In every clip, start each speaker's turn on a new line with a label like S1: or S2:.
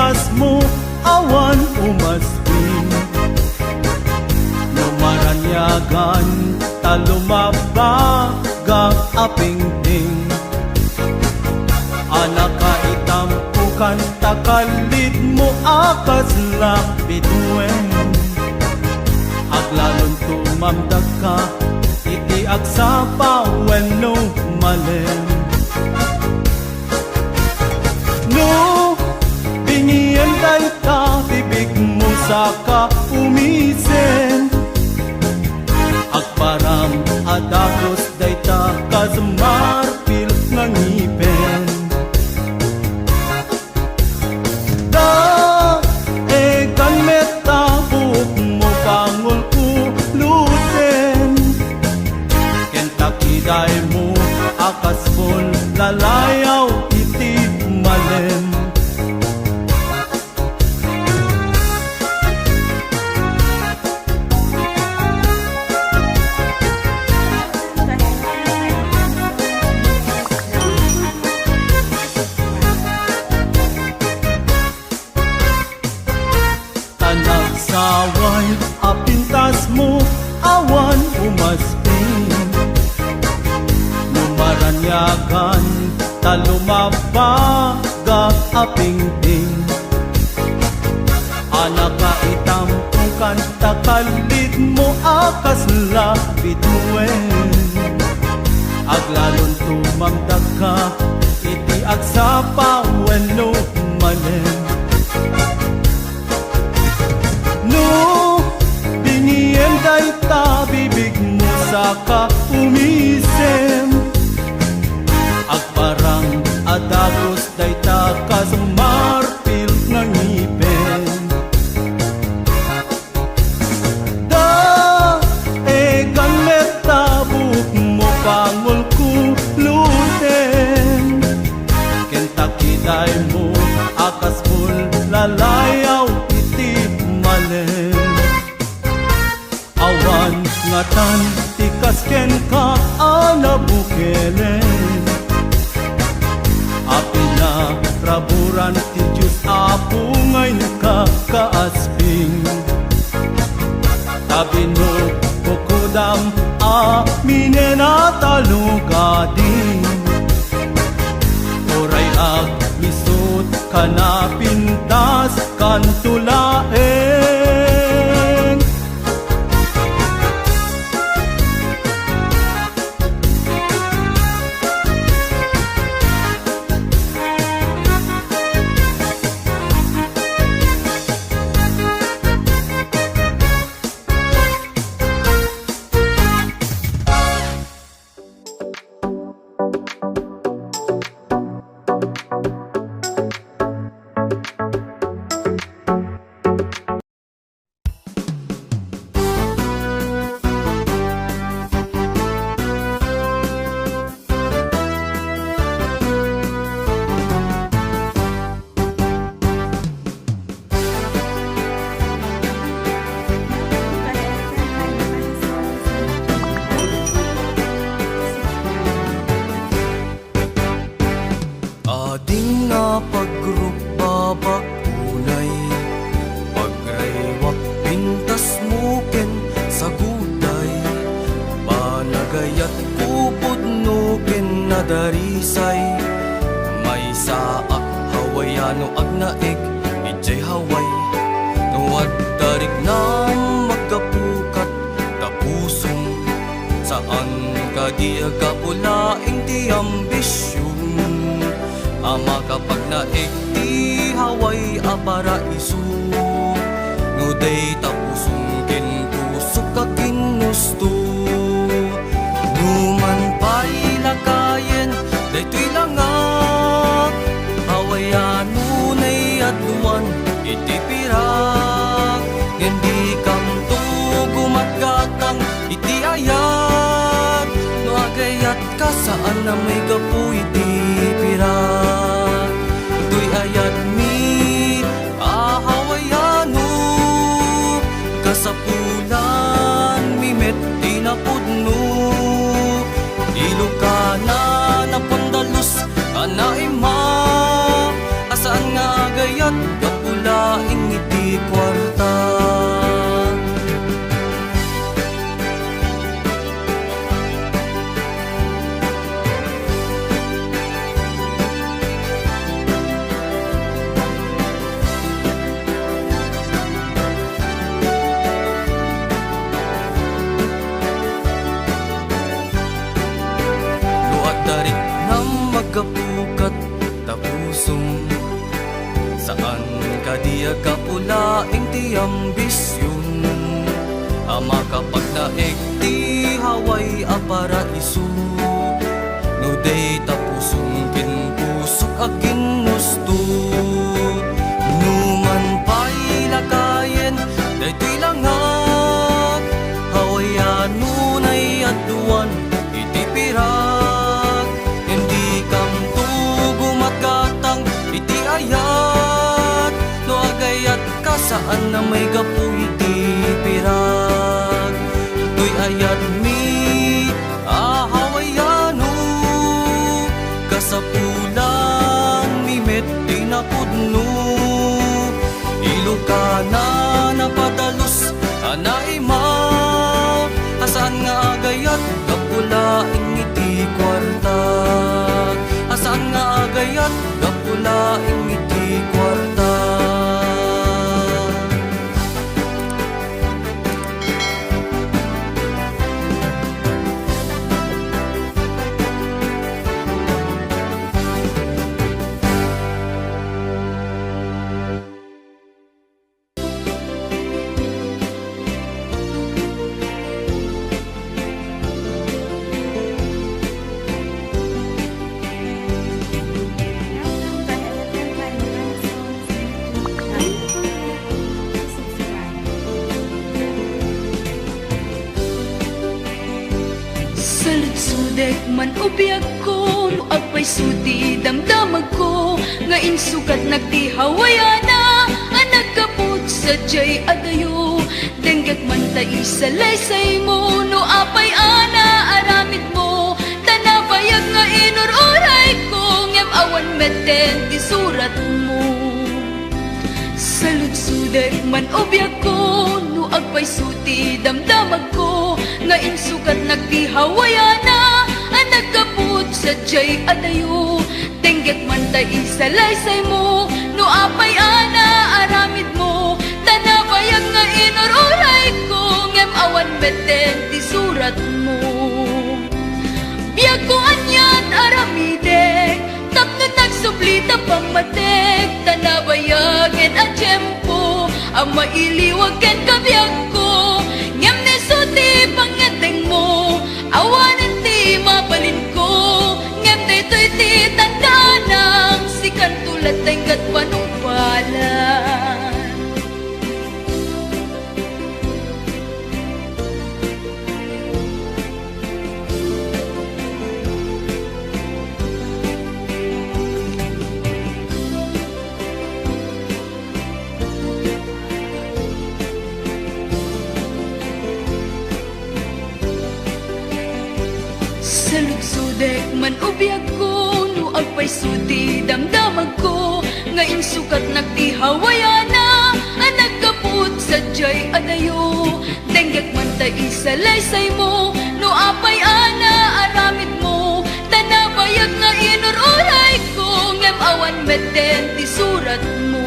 S1: apintas mo awan umaswing. Numaranyagan talumabaga apingting. Anak ka itampukan takalit mo akas lapiduen. Aglalon tumamdag ka iti agsapaw wenno malen. No, bingiyan tayo ka, bibig mo sa kaumisen. Agparam adagos day ta kasmarpil ng ngipin. Da, egan meta buhok mo pangol kuluten. Kentucky day mo akas pon lalayaw iti malen. Saway apintas mo awan umasping. Numaranyagan talumabaga apingting. Anak ka itampukan takalit mo akas lapiduen. Aglalon tumamdag ka iti agsapaw wenno malen. No, bingiyan day ta bibig mo sa kaumisen. Agparang adagos day ta kasmarpil ng ngipin. Da, egan meta buhok mo pangol kuluten. Kentucky day mo akas pul lalayaw malen. Awan ngatan tikasken ka anabukelen. Apina raburan ti Diyos apungay ka kaasping. Tabino kukudam aminen at alugading. Oray ag misut kanapintas kantulaeng.
S2: Ading nga pagrupabak unay, pagraywak pintas muken sa guday. Panagayat kupod nuken na darisay, may saak hawayano ag naig ijay haway. Nuwad darig na magkapukat tapusong, saan kagiaga ulaing ti ambisyon. Ama kapag naig ti haway a paraiso, nuday tapusong ken pusok ka ginusto. Numan pa'y lakayen daytoy langak, hawayan nunay adluan iti pirak. Ngendi kam to gumatgatang iti ayat, no agayat ka saan na may gapu iti pirak. Tuy ayat mi ahawayano kasapulan mimet tinapudno. Ilokana na pandalus kana ima, asaan nga agayat Saan kadiya kapulaing ti ambisyon, ama kapag naig ti haway a paraiso. No day tapusong kinpusok agin gusto. Numan pa'y lakayen, daytoy langat, hawayan nunay aduan, iti pirag. Hindi kam tugumat gatang, iti ayat, no agayat ka saan na may gapu iti pirag. To'y ayat mi, ahawayano, kasapulan mi met tinapudno. Ilokana napadalos anaima, asaan nga agayat kapulaing iti kwarta. Asaan nga agayat kapulaing iti kwarta.
S3: Saludsudek man ubiyag ko, no agpay suti damdamag ko, nga insukat nagtihawayana, ang nagkapot sa jay adayo. Denggak man tayo sa laysay mo, no apay ana aramid mo, tanabayag nga inururay ko, ngem awan meten ti surat mo. Saludsudek man ubiyag ko, no agpay suti damdamag ko, nga insukat nagtihawayana, ang nagkaput sa jay adayo. Denggak man tayo sa laysay mo, no apay ana aramid mo, tanabayag nga inururay ko, ngem awan beten ti surat mo. Biyag ko anyat aramidek, tapno nagsublita pang matek, tanabayagin at tiyempo, ang mailiwag ken kabiyag ko, ngem nesuti pangateng mo, awanan ti mabalin ko, ngem daytoy ti tandaan si kantulat tenggat panumpalan. Saludsudek man ubiyag ko, no agpay suti damdamag ko, nga insukat nagtihawayana, ang nagkaput sa jay adayo. Denggak man tayo sa laysay mo, no apay ana aramid mo, tanabayag nga inururay ko, ngem awan meten ti surat mo.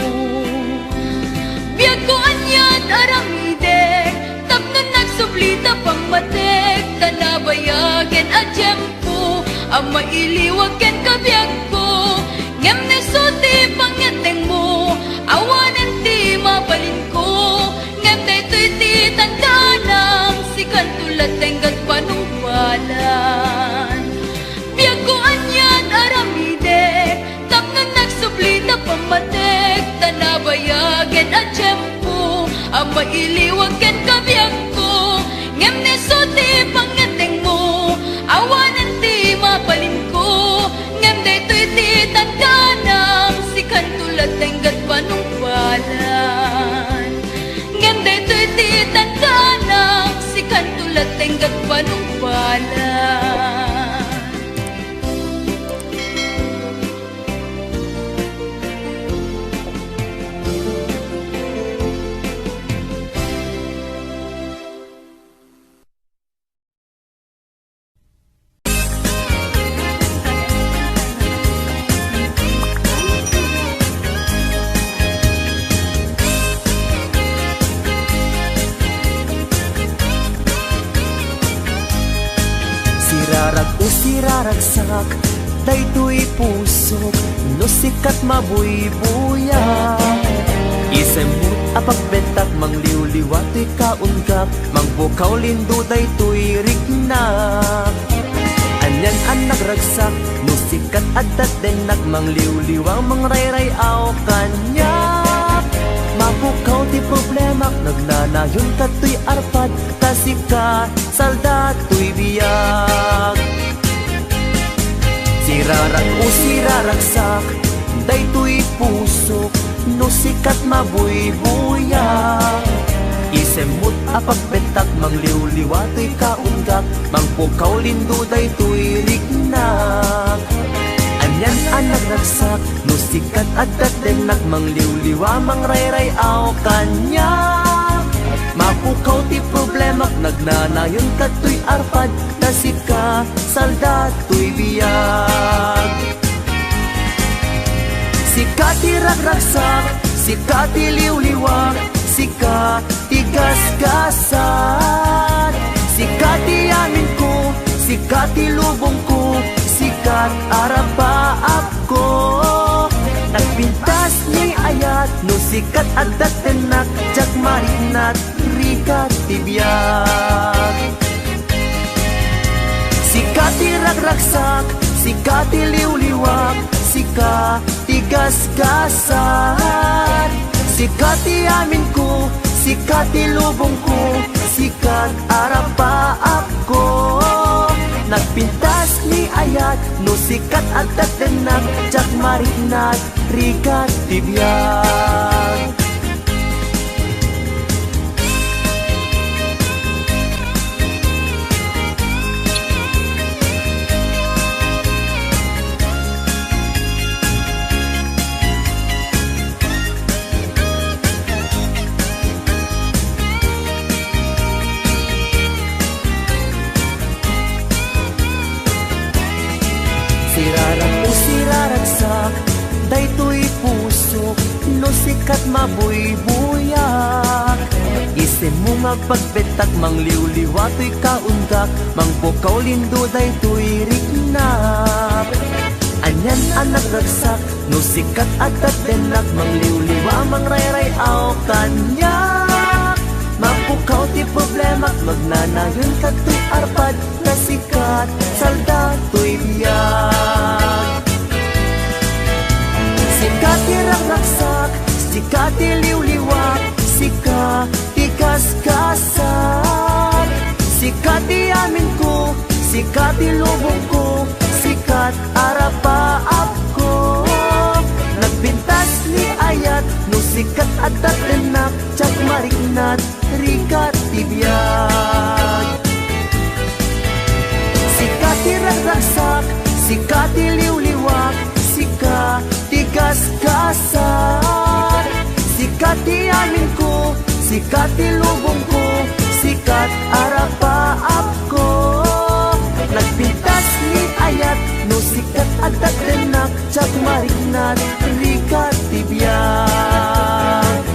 S3: Biyag ko anyat aramidek, tapno nagsublita pang matek, tanabayagin at tiyempo, ang mailiwag ken kabiyag ko, ngem nesuti pangateng mo, awanan ti mabalin ko, ngem daytoy ti tandaan si kantulat tenggat panumpalan. Biyag ko anyat aramidek, tapno nagsublita pang matek, tanabayagin at tiyempo, ang mailiwag ken kabiyag ko, ngem nesuti pangateng mo, awanan ti mabalin ko, ngem daytoy ti tandaan si kantulat tenggat panumpalan. Ngem daytoy ti tandaan si kantulat tenggat panumpalan.
S4: daytoy pusok no sikat mabuybuya. Isemut apagbentak mangliwliwa to'y kaunggap, mangbukaw lindo daytoy rignak. Anyan ang nagragsak no sikat adat den nagmangliwliwang mangrayrayaw kanyak. Mabukaw ti problemak nagnanayon kato'y arpad, kasika salda to'y biyag. Sirarak o siraragsak daytoy pusok no sikat mabuybuyak. Isemut apagbentak mangliwliwa to'y kaunggap, mangpukaw lindo daytoy rignak. Anyan ang nagragsak no sikat adat den nagmangliwliwa mangrayrayaw kanyak. Mapukaw ti problemak nagnanayon kato'y arpad, kasika salda to'y biyag. Sika ti ragragsak, sika ti liwliwak, sika ti gasgasan. Sika ti amin ko, sika ti lubong ko, sikat arapaap ko. Nagpintas ni ayat no sikat adat tenak, jak marinat rikat ti biyag. Sika ti ragragsak, sika ti liwliwak, sika ti gasgasan. Sika ti amin ko, sika ti lubong ko, sikat arapaap ko. Nagpintas ni ayat no sikat adat tenak, jak marinat rikat ti biyag. Sirarak o siraragsak daytoy pusok no sikat mabuybuyak. Isem mo magpagbetak mangliwliwa to'y kaunggap, mangpukaw lindo daytoy rignak. Anyan ang nagragsak no sikat adat denak, mangliwliwa mangrayrayaw kanyak. Mapukaw ti problemak magnanayon kato'y arpad, kasikat salda to'y biyag. Sika ti ragragsak, sika ti liwliwak, sika ti gasgasan. Sika ti amin ko, sika ti lubong ko, sikat arapaap ko. Nagbintas ni ayat no sikat adat tenak, jak marinat rikat ti biyag. Sika ti ragragsak, sika ti liwliwak, sika ti gasgasan. Sika ti amin ko, sika ti lubong ko, sikat arapaap ko. Nagpintas ni ayat no sikat adat tenak, jak marinat rikat ti biyag.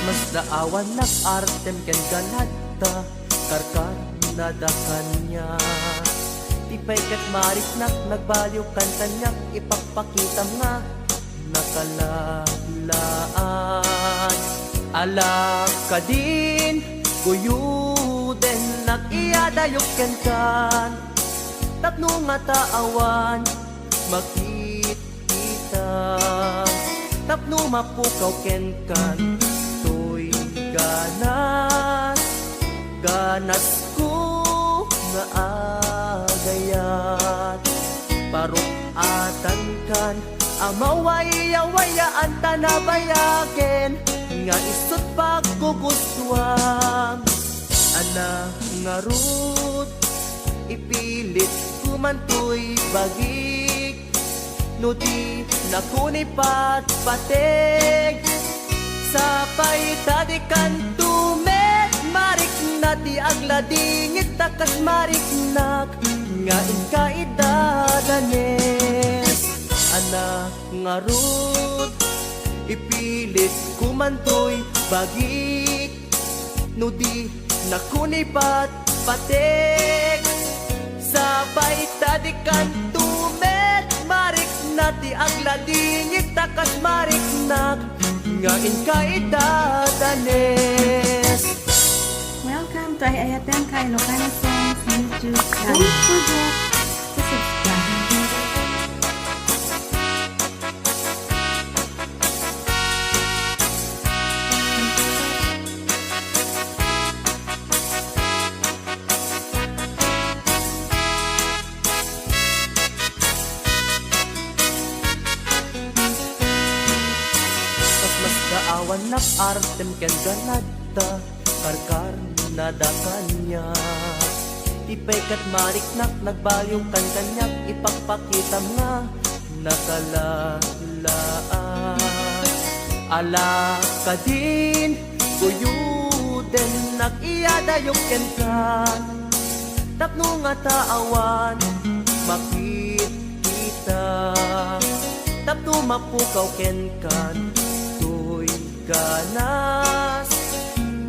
S4: Mas daawan nag-artem ken ganadta, karkar nadakan niya. Tipay ket marik nagbaliw kan kanyak, ipagpakitam nga nakalalaan. Alak ka din, kuyuden nag-iadayok ken kan, tapno nga taawan makikita. Tapno mapukaw ken kan to'y ganas, ganas ko nga agayat. Parukatan kan amawaya-wayaan tanabayagen, nga isot pagkugustuhan. Ana nga rut, ipilit kuman to'y bagik, no di nakuni patpatek sapay tadi kantumet marik na di agladingit takas marik nak nga inkaidadanes anak nga rud ipilit kumantoy bagik no di nakuni patpatek sabay tadi kantumet marik nati agladingit takas marik nak nga inkaidadanes.
S5: Welcome to Ayaten Kay Ilocano Songs YouTube channel. Don't forget to subscribe.
S4: Mas daawan nak artem ken ganada karkar nada kanya ipaykat marik nak nagbalyong kan kanyak ipagpakita nga nakalalaan ala ka din kuyuden nak iyadayok ken ka tapno nga taawan makita tapno mapukaw ken kan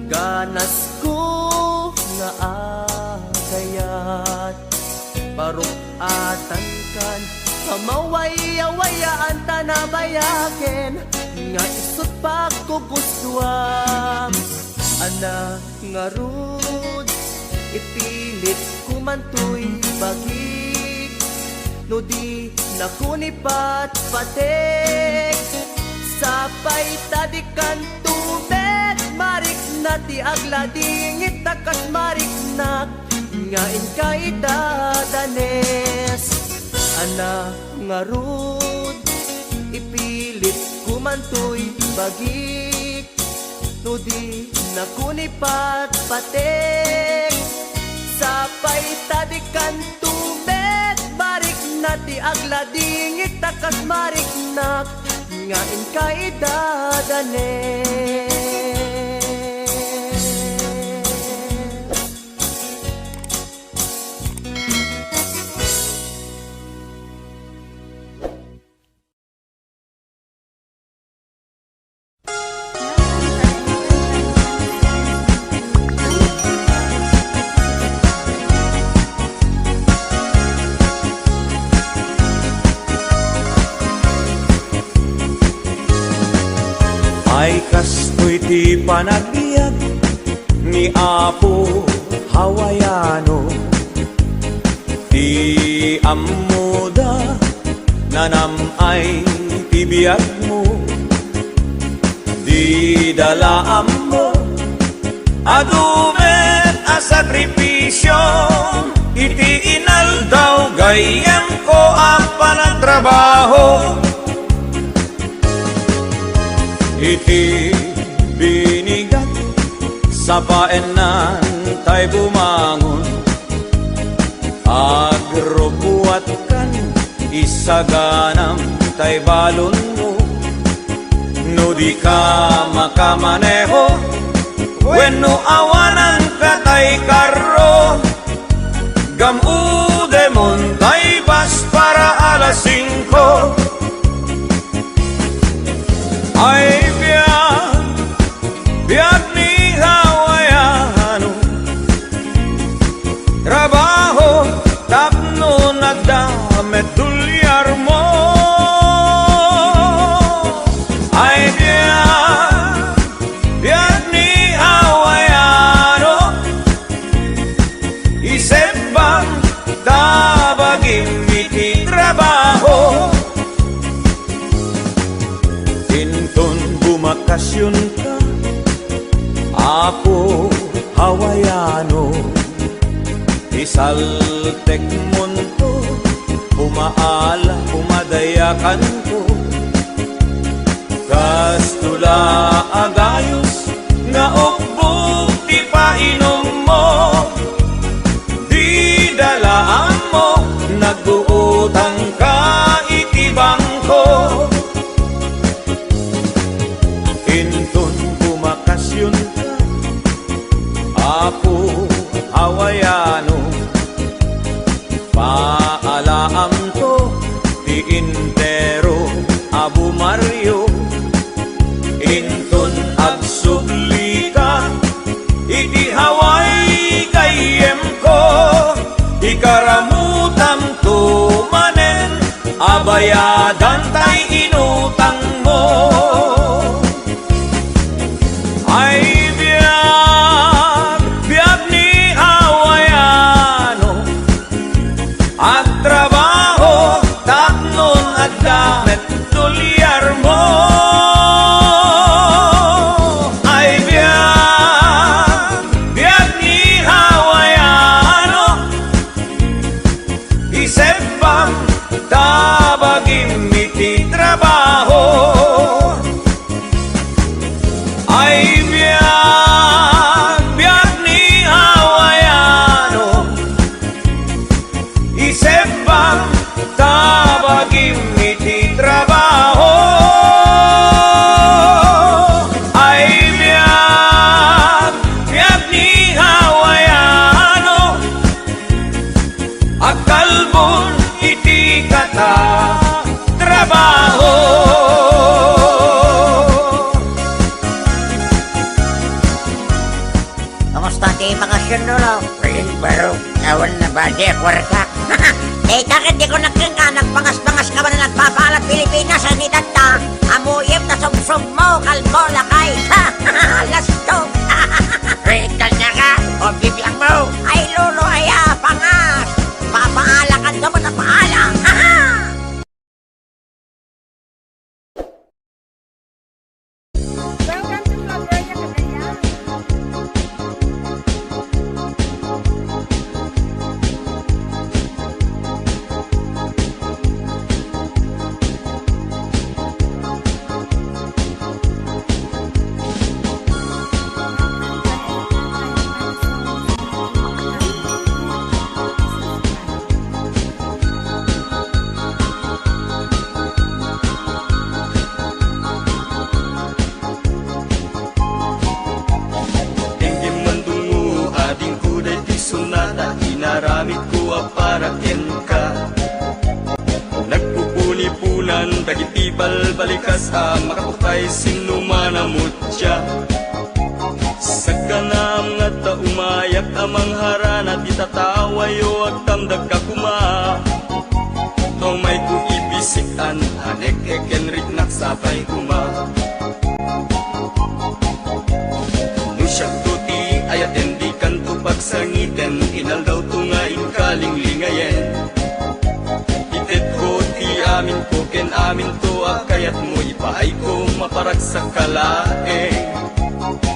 S4: ganas ko nga agayat parukatan kan kamawaya-wayaan tanabayaken nga isut pagkugustuam anak nga rud ipilit kumantoy bagik no di nakuni patpatek sapay tadi kantumet marik nati agladingit takas marik nak nga inkaidadanes anak nga rud ipilit kumantoy bagik no di nakuni patpatek sapay tadi kantumet marik nati agladingit takas marik nak nga inkaidadanes.
S1: Ay kastoy ti panagbiag ni Apo Hawaiano ti amuda nanam ay tibiyag mo di dalaam mo adumet a sakripisyo iti inaldaw gayem ko ang panagtrabaho iti binigat sa paenan tay bumangon agrubuat kan isaganam tay balon mo no di ka makamaneho wenno awanan ka tay karro gamude mon tay bas para alas 5 ay biag ni Hawaiano trabaho tapno nagdamet tulyar mo ay biag ni Hawaiano isip bang tabagim iti trabaho intun bumakasyon ka Apo Hawaiano isaltek munto umaala umadayakan ko kastula agayos nga ukbog ti painom mo di dalaan mo nag-uutang ka itibang
S6: kayo. Inton agsugli ka, ikihaway kayem ko, ikaramutam tumanen, abayadan tay inutang mo. Ay biyag ni hawayano, ang trabaho tapnon at damit tulyar mo. Ay biyag ni hawayano, isepam tabagim iti trabaho. Ay biyag ni hawayano, isepam tabagim iti trabaho. Ay biyag ni hawayano, akalbon iti kata trabaho.
S7: Kamusta di bakasyon nulo? Rin baro, awan na ba di kwarka? Eh, takit di ko nagkangka, nagpangas-pangas ka ba na nagpapaalat Pilipinas ang itata? Amuyip na sumsum mo, kalbo lakay. Lasto. Rital na ka, o bibiyang mo. Ay, lolo, aya, pangas. Papaala ka naman na paala.
S5: Welcome to Florida, Cagayan.
S6: Tingin mandungo ading kuday ti sunata, inaramid ko para ken ka. Nagpupuni-punan dagiti balbalikas makatupay sinumanamot siya. Sagkanam nga ta umayak amang harana ti tatawayo agtamdag ka kuma. Tong may ku ibisikan anek ekenrik naksapay kuma. Nusyak tuti ayaten di kanto pagsangiten, inal daw tungain kalinglingayen. Itet ko ti amin ko ken amin to kayat mo ipaay ko maparag sa kalaeng.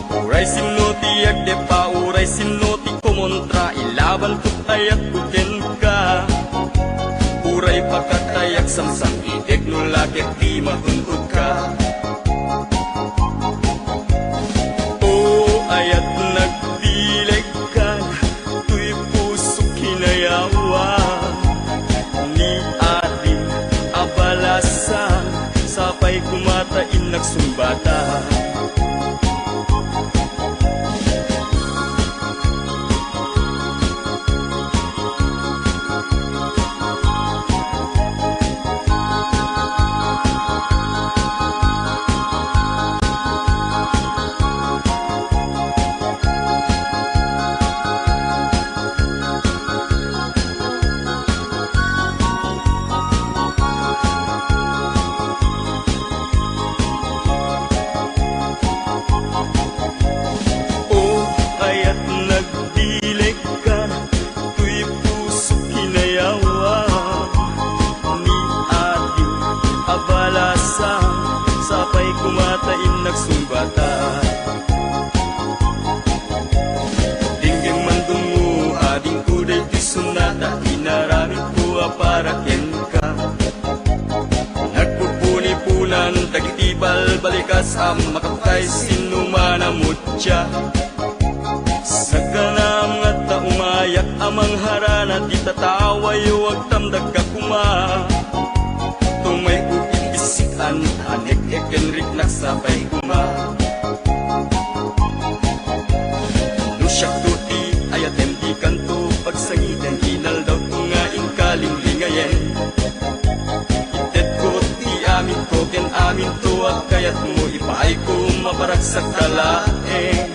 S6: Uray sino ti agdepa, uray sino ti kumontra, ilaban ko tayat kuken ka. Uray pagkatayak samsam itek no lagit di mahuntod ka. Ayat nagdileg ka, tuy puso kinayawa. Ni ating abalasa, sapay kumatain nagsumbata. kumatain nagsumbata. Dinggeng mandungo ading kuday ti sunata, inaramid ko para ken ka. Nagpupuni-punan dagiti balbalikas makapatay sinumanamutya. Sa kanam nga ta umayak amang harana di tatawayo ag tamdag ka kuma. Tumay ubisikan anek ekenrik nagsabay kuma. Nusyak tuti ayatem di kanto pagsangiten inal daw tungaing kalinglingayen. Itet ko ti amin ko ken amin to kayat mo ipay ko maparagsak kalae.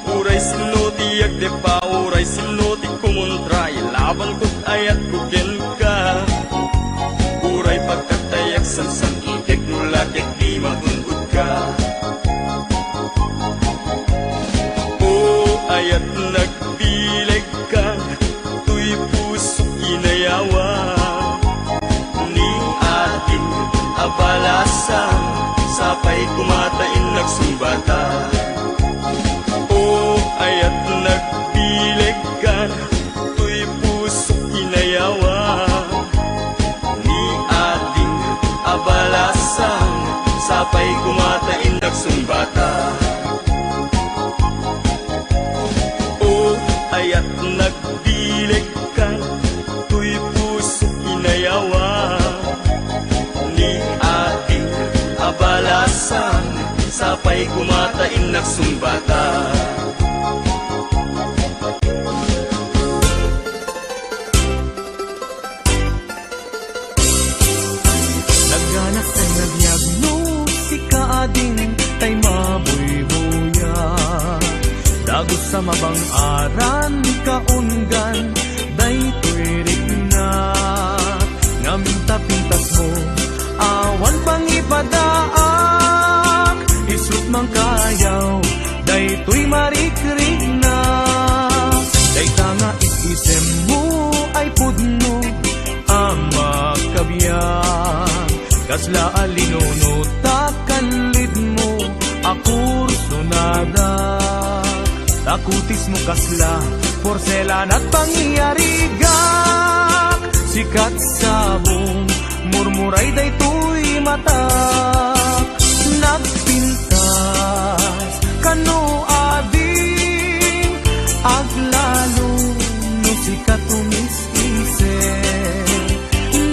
S6: Uray sinuti agde pa, uray sinuti kumuntra, ilaban ko't ayat kukin ka. Uray pagkatayak sansan itik nulagit di magundod ka. O ayat nagpilig ka, tuy puso inayawa. Ni ating abalasan, sapay kumatain nagsumbata. O ayat nagpilig ka, tuy puso inayawa. Ni ating abalasan, sapay kumatain nagsumbata. O ayat nagpilig ka, tuy puso inayawa. Ni ating abalasan, sapay kumatain nagsumbata.
S1: Nagganas ay nagyagno, si kaading tay mabuybuya. Dagos sa mabang aran, kaungan, day tuwirik na. Ngaminta-pintas mo, awan pang ipadaak. Isut mang kayaw, day tuy marikrik na. Day tanga isisem mo, ay pudno, ang makabiyang. Kasla alinuno, takanlid mo, akur sunada. Takutis mo kasla, porselan at pangyarigak. Sikat sabong, murmuray day tuy mata. Nagpintas, kano ading, aglalo, no sikat umis-isip.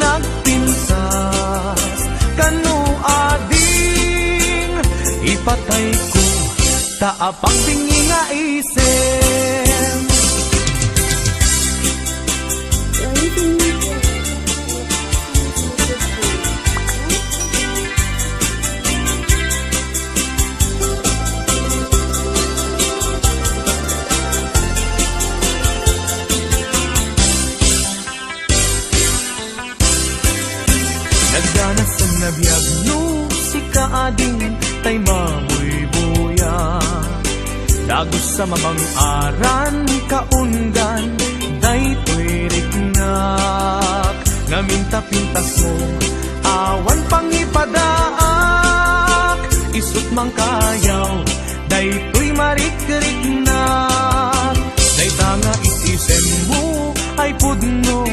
S1: Nagpintas, kano ading, ipatay ko, taapang bingi nga isip. Nagdanas ang nabiyagno, si kaading tay mabuybuya. Dagos sa mamang aran, kaungan, day tuwirik nak. Ngaminta-pintas mo, awan pang ipadaak. Isut mang kayaw, day tuy marikrik nak. Day tanga isisem mo, ay pudno,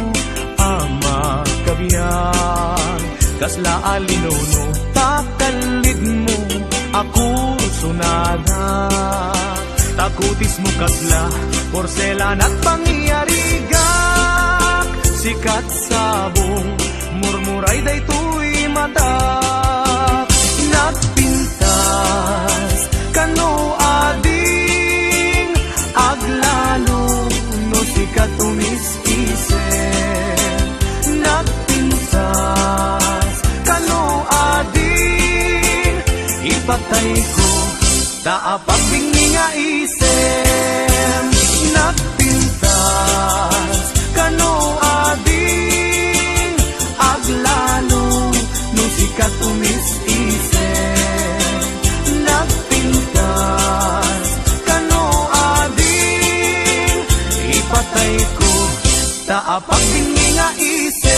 S1: ang makabiyang. Kasla alinuno, takalid mo, ako sunada. Takutis mo kasla, porselan at pangyarigak. Sikat sabong, murmuray day tuy mata. Nagpintas, kano ading, aglalo, no sikat umis-isip. Nagpintas, kano ading, ipatay ko, taapang bingi nga isip. Nagpintas, kano ading, aglalo, no sikat umis-isip. Nagpintas, kano ading, ipatay ko, taapang bingi nga isip.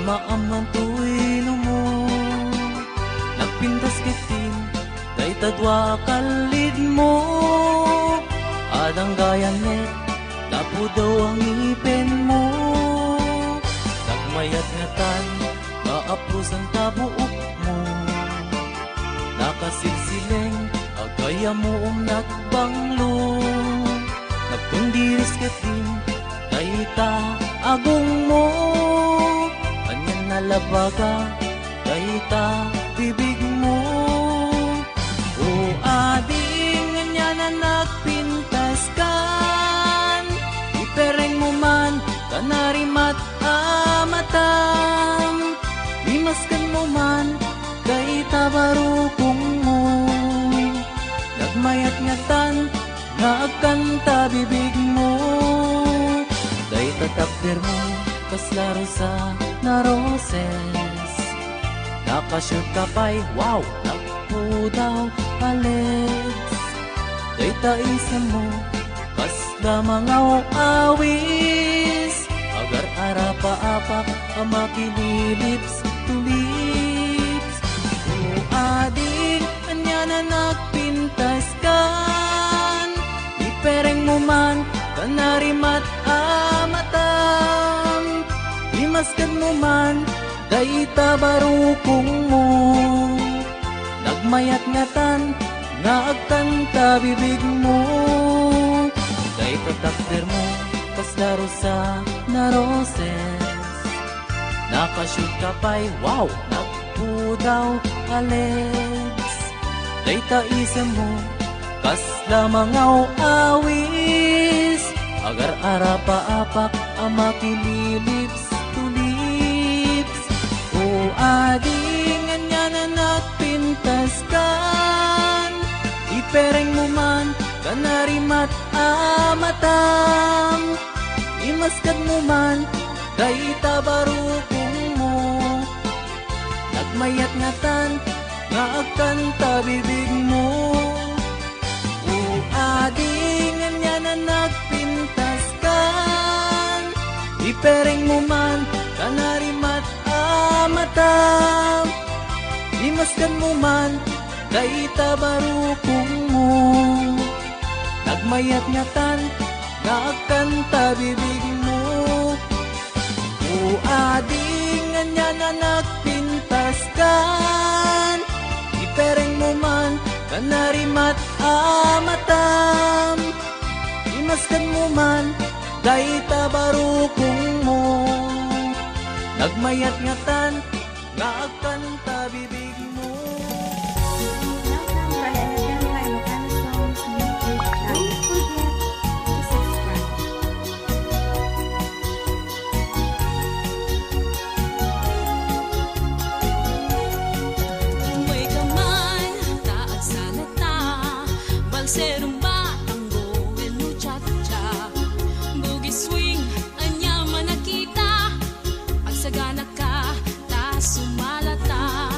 S2: maamman tuwino mo. Nagpintas kitin, day tadwa kalid mo. Adang gaya net, lapo daw ang ipin mo. Nagmayat nga tan, maapros ang tabuok mo. Nakasilsileng, agaya mo nagbanglo. Nagtundiris kitin, dayta agong mo. Anyan nalabaga, dayta bibig mo. O ading anya na nagpintas kan, ipereng mo man kanarimat amatam. Limaskan mo man dayta barukong mo. Nagmayat ngatan nga agkanta bibig mo. Dayta takder mo kaslaro sa na roses. Nakashoot ka pa'y wow, nagpo daw palets. Dayta isa mo kasla mga awis. Agar arapa apak ang makililips to lips. O ading anya na nagpintas kan, ipereng mo man kanarimat amatam. Limaskan mo man dayta barukong mo. Nagmayat ngatan nga agkanta bibig mo. Dayta takder mo kaslaro sa na roses. Nakashoot ka pa'y wow, nagpudaw alets. Dayta isa mo kasla mga awis. Agar arapa apak ang makililips to lips. O ading anya na nagpintas kan, ipereng mo man kanarimat amatam. Imaskan mo man dayta barukong mo. Nagmayat ngatan nga agkanta bibig mo. O ading anya na nagpintas kan, ipereng mo man kanarimat amatam. Limaskan mo man dayta barukong mo. Nagmayat ngatan nga agkanta bibig mo. O ading anya na nagpintas kan, ipereng mo man kanarimat amatam. Imaskan mo man dayta barukong mo. Nagmayat ngatan nga agkanta bibig mo.
S5: Welcome to Ayaten Kay Ilocano Songs YouTube channel. Don't forget to subscribe.
S3: May kaman, taag salata, balserong batanggo, enu cha-cha. Boogie swing, anya man nakita, agsagana ka, ta sumalata.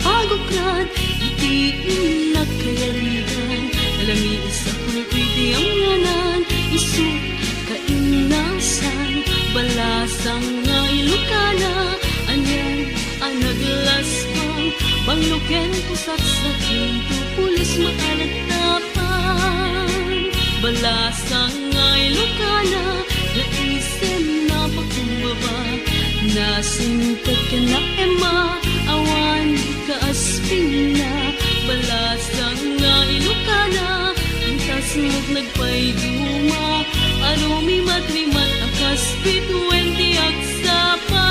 S3: mapagukran, iti nagkayarigan, alami isa pulpiti ang nganan, isu kainasan, balasang nga ilukana, anyan anaglasbang, bangluken pusat sa kinto, pulis maalagtapan, balasang nga ilukana, naisem na pakumbaba, nasingkat ka na ema, awan kaasping na, balasang nga ilukana, ang tasmog nagpayduma, arumi matrimat ang kaspit, wenti agsapa.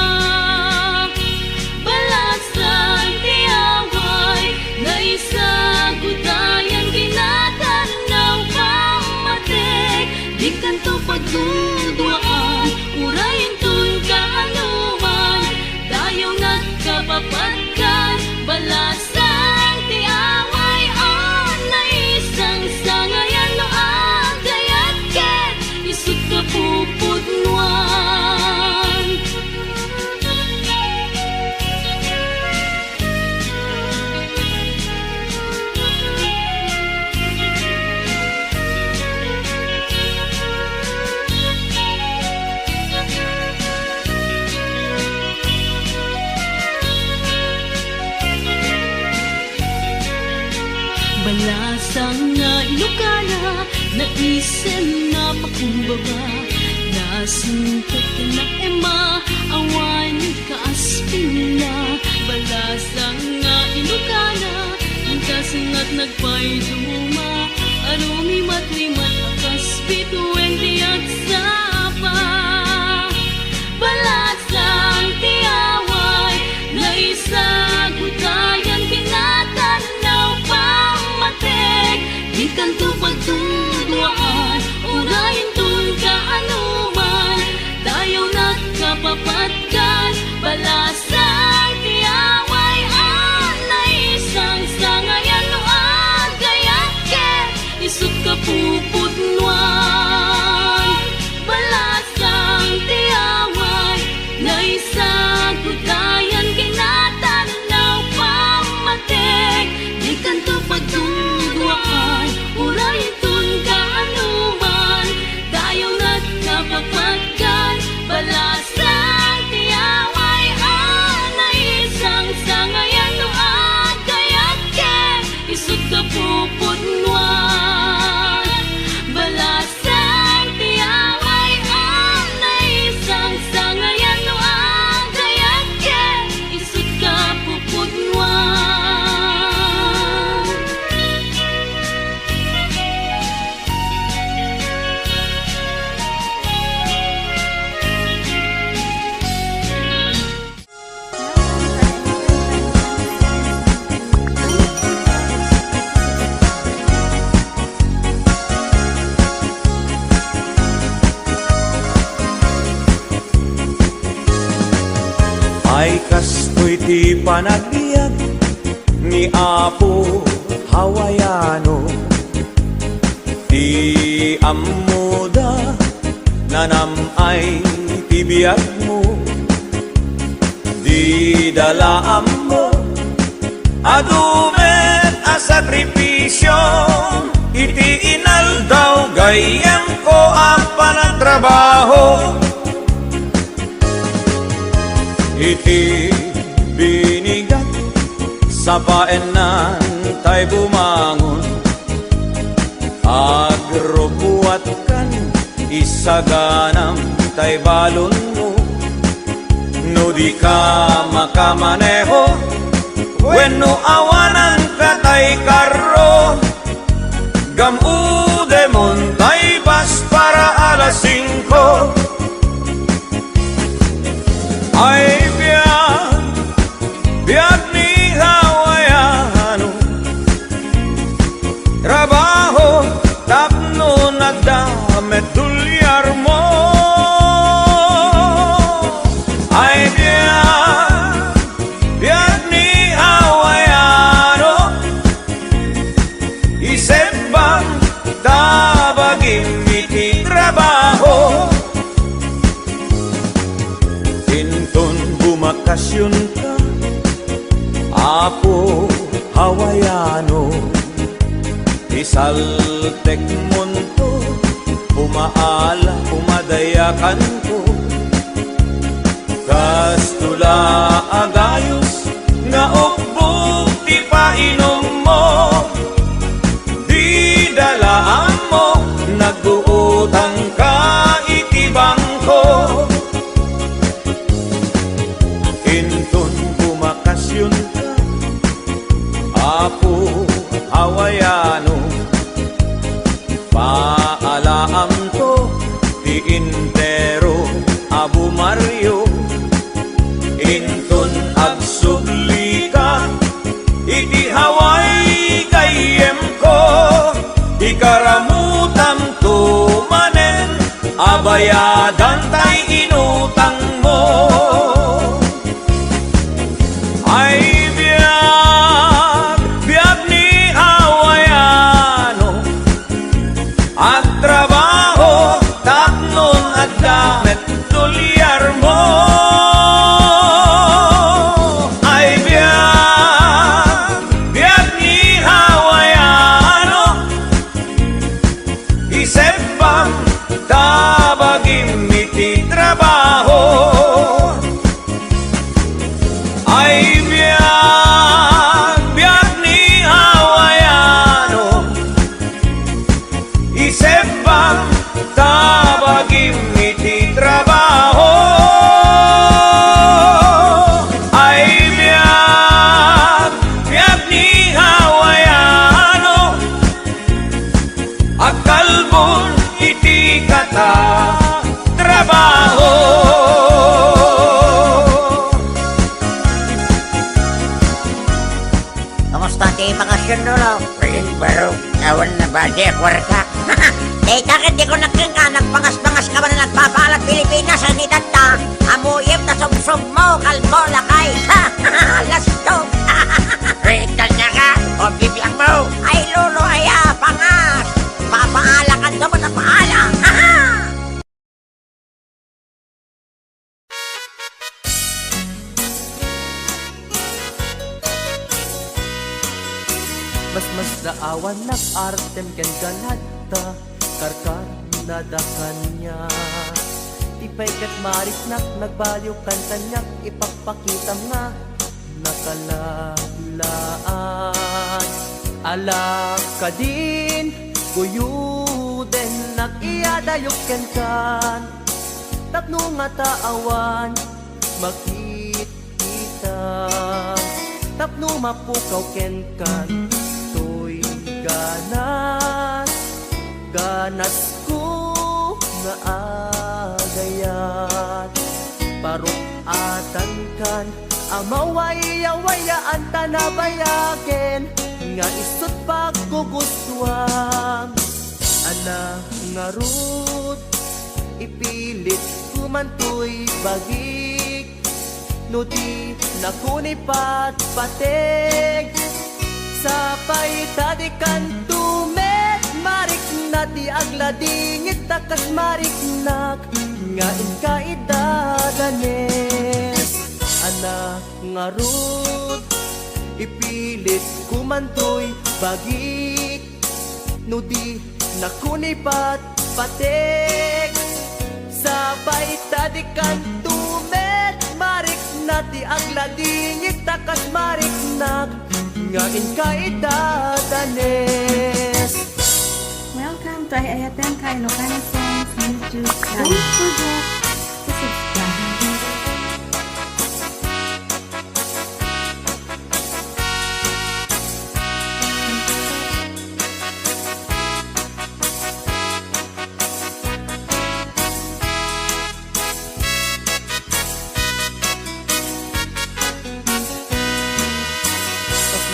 S3: Balasang tiyaway, na isa gutayan ginatanaw pamatik, di kanto pagdudwaan, urayin tun kaanuman, dayo nagkapapatkan, balasang tiyaway, on na isang sangayan no agayat ket, isut ka pupudnuan. Balasang nga ilukana, naisem na pakumbaba, nasingkat ka na ema, awan kaaspin na, balasang nga ilukana, ang kasangat nagpayduma, arumi matrimat ang kaspit, wenti agsapa. Balasang tiyaway, na isa gutayan kinatanaw pamatik, di kanto pagtudwaan, urayin tun kaanuman, dayaw nagkapapatkan, balasang tiyaway, na isang sangayan no agayat ket, isut ka pupudnuan. Balasang tiyaway, na isa gutayan kinatanaw pamatik, di kanto pagtudwaan, urayin tun kaanuman, dayaw nagkapapatkan, balasang tiyaway, na isang sangayan no agayat ket, isut ka pupudnuan. Balasang tiyaway, na isang sangayan no agayat ket, isut ka pupudnuan.
S1: Ay kastoy ti panagbiag ni Apo Hawaiano, ti amuda nanamay ti biag mo, di dalaan mo adumet a sakripisyo, iti inaldaw gayem ko ang panagtrabaho, iti binigat sa paenan tay bumangon, agrubuat kan isaganam tay balon mo, no di ka makamaneho, wenno awanan ka tay karro, gamude mon tay bas para alas 5. Ay biag ni Hawaiano, trabaho tapno nagdamet tulyar mo. Ay biag ni Hawaiano, isip bang Apo Hawaiano, isaltek munto, umaala, umadayakan ko. Kastula agayos, nga ukbog di painom mo. Di dalaan mo, nag-uutang ka itibang ko. Inton bumakasyon ka, Apo Hawaiano, paalaam to, di intero, Abu Mario. Inton agsugli ka, iti Hawaii kayem ko. Ikaramutam to manen, abayadan tay inutang mo. Ay biyag ni Hawaiano, at trabaho, tapnon at damit, tulyar mo. Ay biyag ni Hawaiano, isepam, tabagim iti trabaho. Ay biyag ni Hawaiano, isepam, tabagim iti trabaho. Ay biyag ni Hawaiano, akalbon iti kata trabaho.
S7: Kamusta ti bakasyon no lo? Rin baro, awan na ba di kwarta? Eh, bakit di ko nagkangka, nagpangas-pangas ka ba na nagpapaalat Pilipinas ang itata? Amuyip na sumsum mo, kalbo, lakay. Lastog. Rektal niya ka, o bibiyang mo. Ay, lolo, aya, pangas. Papaala ka daw, papaala.
S4: Mas daawan nag-artem ken ganadta, karkar na dakanya. Tipay kat maris nagbaliw kan kanyak, ipagpakitam nga nakalalaan. Alak ka din, kuyuden nag-iadayok ken kan. Tapno nga taawan, makikita. Tapno mapukaw ken kan, to'y ganas. Ganas ko nga agayat. Parukatan kan, amawaya-wayaan tanabayagen. Nga isut pagkugustuhan, ana nga rut, ipilit kumantoy bagik. No di nakunipat patek, sapay tadikan tumet. Marik na di agladingit takas marik nak, nga inka idadanes. Ana nga rut, ipilit kumantoy bagik. No di nakunipat patek, sabay tadikan tumet. Marik na di agladingit takas marik nak, nga inka idadanes.
S5: Welcome to Ayaten Kai Ilocano Songs YouTube channel. Don't forget to subscribe.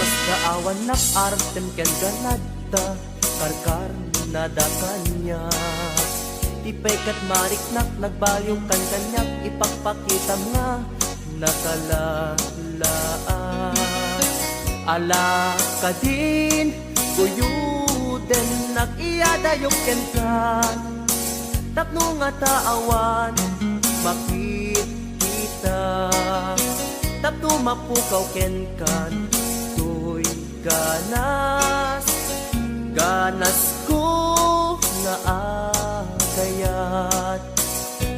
S4: Mas kaawan nag-artem ken ganadta, karkar na dakanya. Tipay kat mariknak, nagbaliw kan kanyak, ipagpakitam nga nakalalaan. Ala ka din, kuyuden nag-iadayok ken kan. Tapno nga taawan, makikita. Tapno mapukaw ken kan, ganas, ganas ko nga agayat.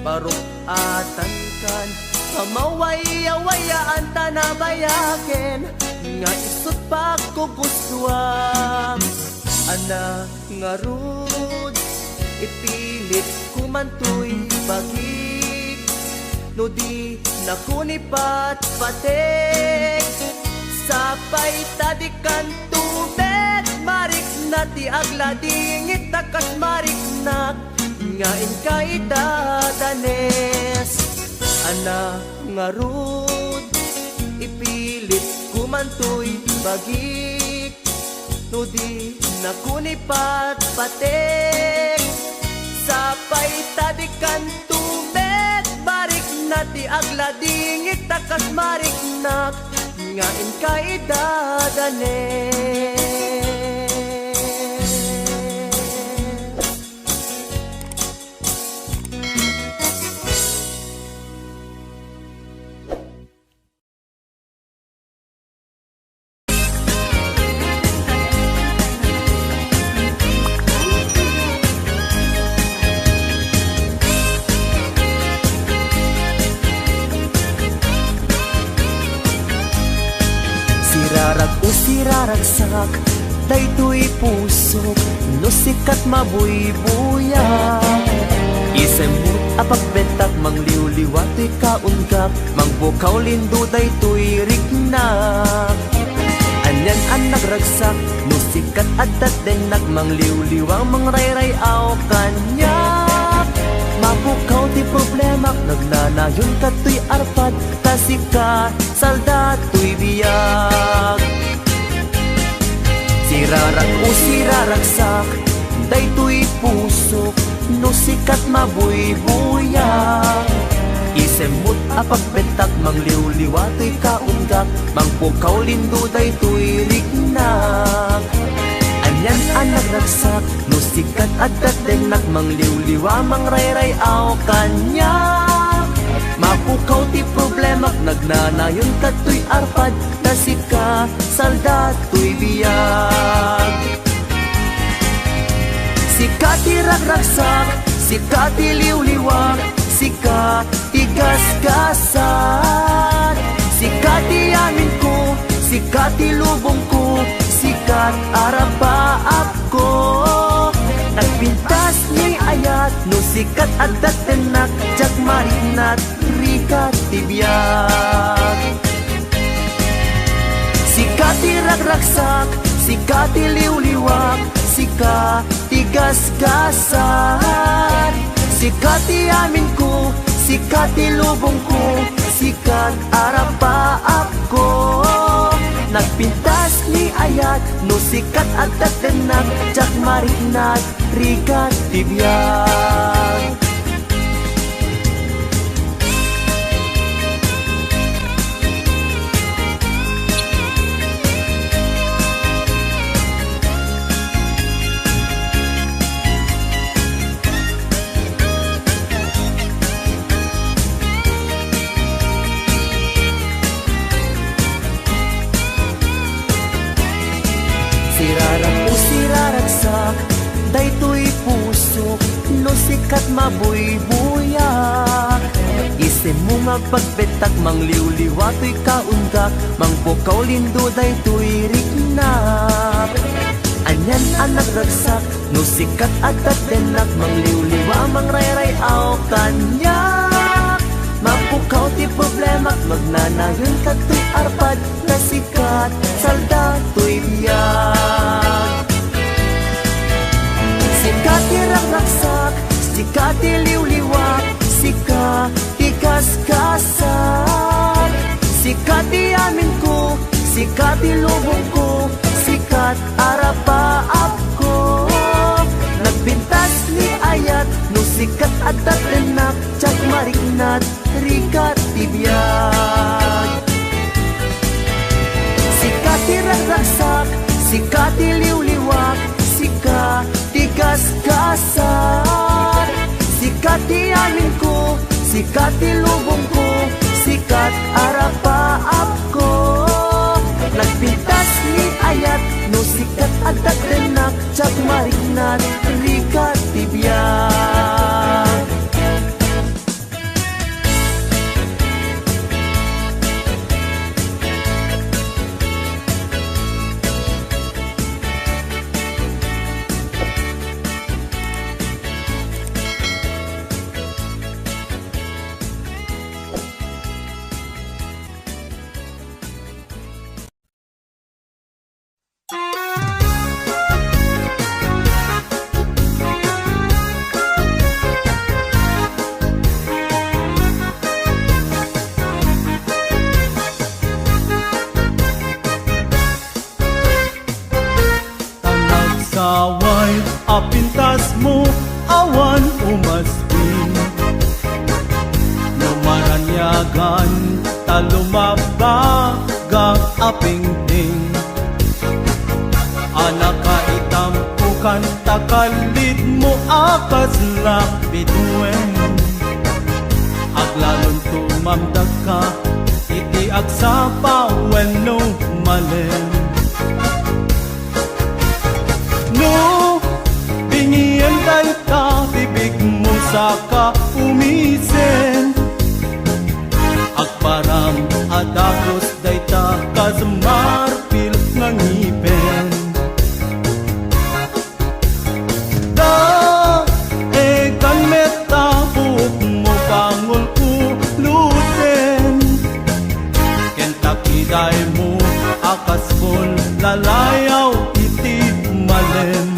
S4: Parukatan kan Pamawaya-wayaan tanabayaken nga isut pagkugustuhan. Ana nga rud ipilit kumantoy bagik, no di nakunipat patek. Sapay tadikan tubet marik na ti agladingit takas marik na ngain kay dadanes. Ana nga rud ipilit kumantoy bagik, no di nakunipat patek. Sapay tadikan tubet marik na ti agladingit takas marik na ngain kay dadanes. Sirarag o siraragsak, daytoy pusok, no sikat mabuybuya. Isemut apagbentak, mangliwliwa to'y kaungkak, mangbukaw lindo daytoy rignak. Anyan ang nagragsak, no sikat adat denak, mangliwliwang mangrayrayaw kanyak. Mabukaw di problemak, naglalayon ka to'y arpad, kasi ka salda to'y biyag. Sirarak o siraragsak, daytoy pusok, no sikat mabuybuyak. Isemut apagbentak, mangliwliwa to'y kaunggak, mangpukaw lindo daytoy rignak. Anyan ang nagragsak, no sikat adat denak, mangliwliwa mangrayrayaw kanyak. Mapukaw ti problemak, nagnanayon ka to'y arpad, kasi ka salda to'y biyag. Sika ti ragragsak, sika ti liwliwak, sika ti gasgasan. Sika ti amin ko, sika ti lubong ko, sikat arapaap ko. Nagpintas ni ayat, no sikat adat tenak, jak marinat rikat tibiyag. Sikat ti ragragsak, sikat ti liwliwak, sikat ti gasgasan. Sikat ti amin ko, sikat ti lubong ko, sikat arapaap ko. Nagpintas ni ayat, no sikat adat tenak, jak marinat rikat tibiyag. Sirarag o siraragsak, daytoy pusok, no sikat mabuybuyak. Isem mo nga pagbetak, mangliwliwa to'y kaunggak, mangpukaw lindo daytoy rignak. Anyan ang nagragsak, no sikat adat denak, mangliwliwa mangrayrayaw kanyak. Mapukaw ti problemak, magnanayon ka to'y arpad, na sikat salda to'y biyag. Sikat ti ragragsak, sikat ti liwliwak, sikat ti gasgasan. Sikat ti amin ko, sikat ti lubong ko, sikat arapaap ko. Nagbintas ni ayat, no sikat adat denak, jak marinat rikat tibiyag. Sikat ti ragragsak, sikat ti liwliwak, sikat ti gasgasan. Sikat ti amin ko, sikat ti lubong ko, sikat arapaap ko. Nagpintas ni ayat, no sikat adat denak cak mariknat rika tibiyang.
S1: Saway, apintas mo, awan umaspin. Lumaranyagan, talumabagang apingting. Anak ka itampukan, takalid mo akas lapituen. Aglalon tumamdag ka, iti agsapawen no malen. No, bingiyan tayo ka, bibig mo sa kaumisen. Agparang adakos day ta, kazamarpil ng ipen. Da, egan meta, buhok mo pangol kuluten. Kentucky day mo, akas kol, lalayaw iti malen.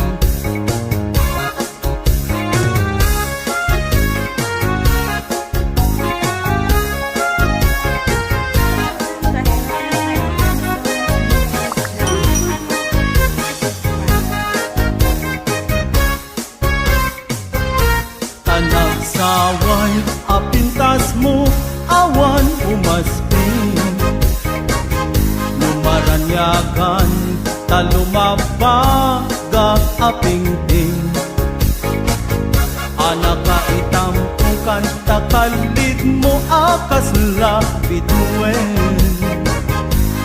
S1: Tanag saway, apintas mo, awan umaspin. Lumaranyagan, talumabaga apingting. Anak ka itampukan, takalid mo akas lapituen.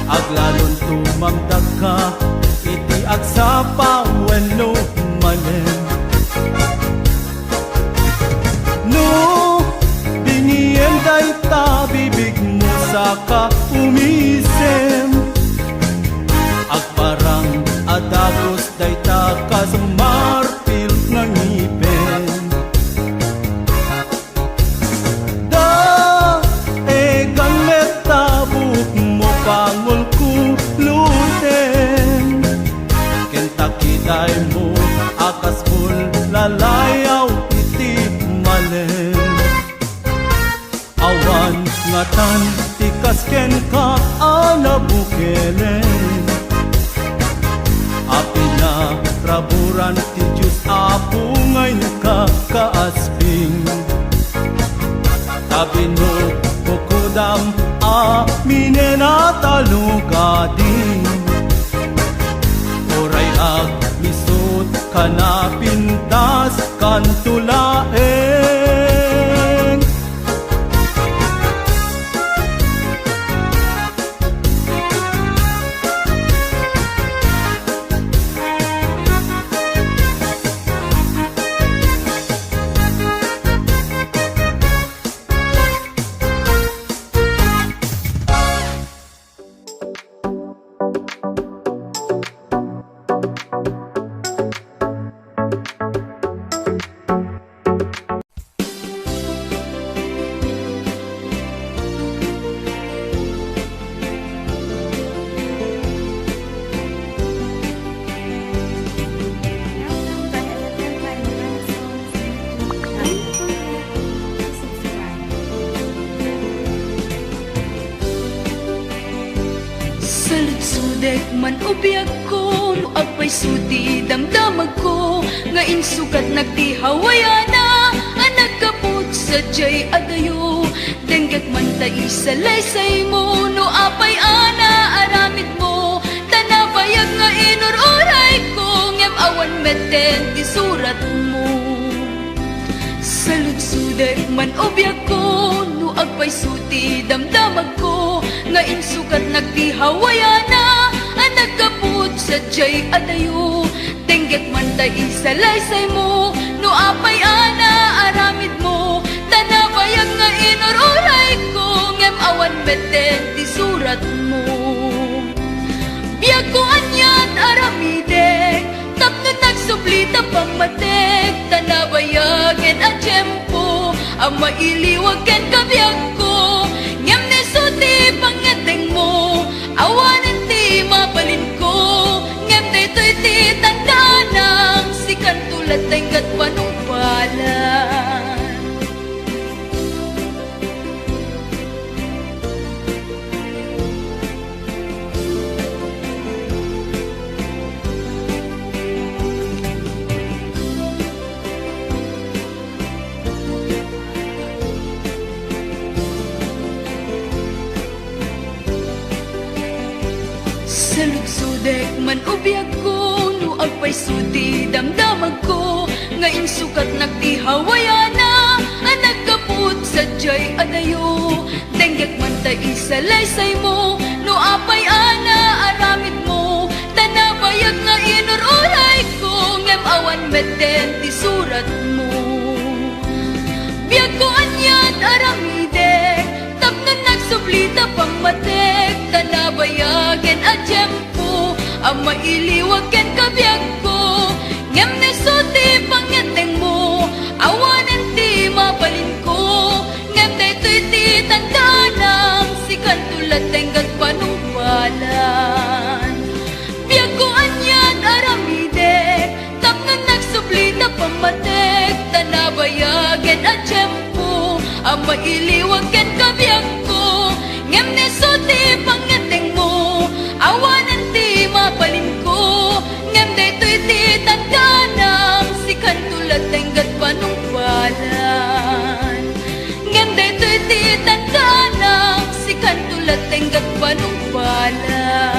S1: Aglalon tumamdag ka, iti agsapawen no malen. No, bingiyan day ta, bibig mo sa kaumisen. Agparang adagos day ta, kasamarpil ng ipen. Da, egan meta, buhok mo pangol kuluten. Kentucky day mo, akas full, lalayaw iti malen. Awan ngatan, tikas ken ka, anabukelen. Api na raburan ti Diyos, apo ngayon ka kaasping. Tabi no kukudam, amine na talugadin. Oray ag misot ka na pintas kantulaeng.
S3: Saludsudek man ubiyag ko, no agpay sudi damdamag ko, nga insukat nagtihawayana, ang nagkapot sa jay adayo. Denggak man tayo sa laysay mo, no apay ana aramid mo, tanabayag nga inururay ko, ngem awan meten ti surat mo. Saludsudek man ubiyag ko, no agpay sudi damdamag ko, nga insukat nagtihawayana, ang nagkaput sadyay adayo. Tenggek man tay isalaysay mo, no apay ana aramid mo. Tanabayag nga inururay ko, ngem awan beten ti surat mo. Biyag ko anyat aramidek, tapno nagsublita pang matek. Tanabayagin a tiyempo, ang mailiwag ken kabiyag ko. Ngem nesuti pangateng mo, awanan ti mabalin ko. Ngem daytoy ti tandaan si kantulat tenggat panumpalan. Sa lugsudek man ubiyag ko, no agpay sudi damdamag ko. Ngayon sukat nagtihawayana, ang nagkaput sadyay adayo. Tenggek man tay isalaysay mo, no apay ana aramid mo. Tanabayag nga inururay ko, ngem awan meten ti surat mo. Biyag ko anyat aramidek, tapno nagsublita pang matek. Tanabayagin a tiyempo, ang mailiwag ken kabiyag ko. Ngem nesuti pangateng mo, awanan ti mabalin ko. Ngem daytoy ti tandaan si kantulat tenggat panumpalan. Biyag ko anyat aramidek, tapno nagsublita pang matek. Tanabayagin a tiyempo, ang mailiwag ken kabiyag ko. Ngem nesuti pangateng mo, awanan ti mabalin ko. Ngem daytoy ti tandaan si kantulat tenggat panumpalan. Ngem daytoy ti tandaan si kantulat tenggat panumpalan.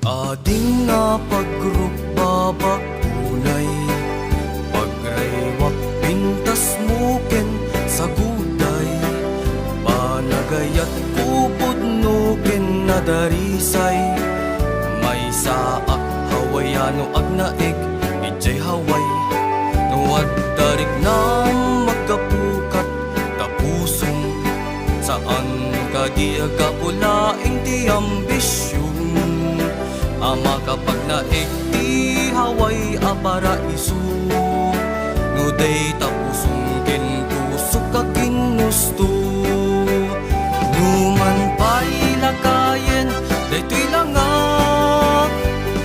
S1: Ading nga pagrugbabag unay, pagreywak pintas muken sa guday. Panagayat kupod no ken nadarisay, may saak hawayano agnaig ijay haway. No addarig na magkapukat tapusong, saan kadiaga ulaing ti ambisyon. Ama kapag naig ti haway a paraiso, no day tapusong ken pusok ka ginusto. Numan pa'y lakayen, daytoy langak,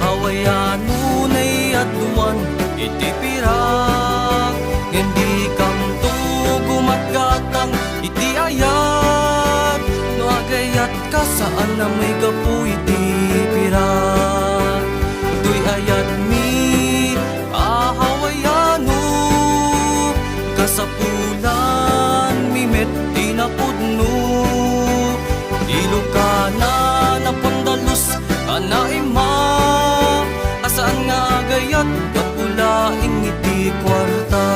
S1: hawayano na'y adluan iti pirak. Hindi kam to gumatgatang iti ayat, no agayat ka saan na may gapu iti pirak. Tuy ayat mi ahawayano, kasapulan mi met tinapudno. Ilokana na pandalus anaima, asaan nga gayat kapulaing iti kwarta.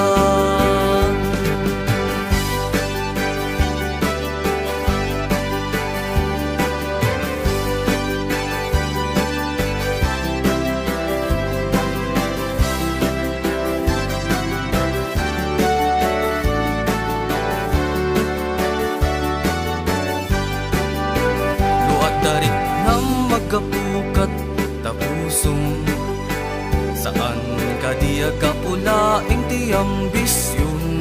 S1: Darit na magkapukat tapusong, saan kadiya kapulaing ti ambisyon.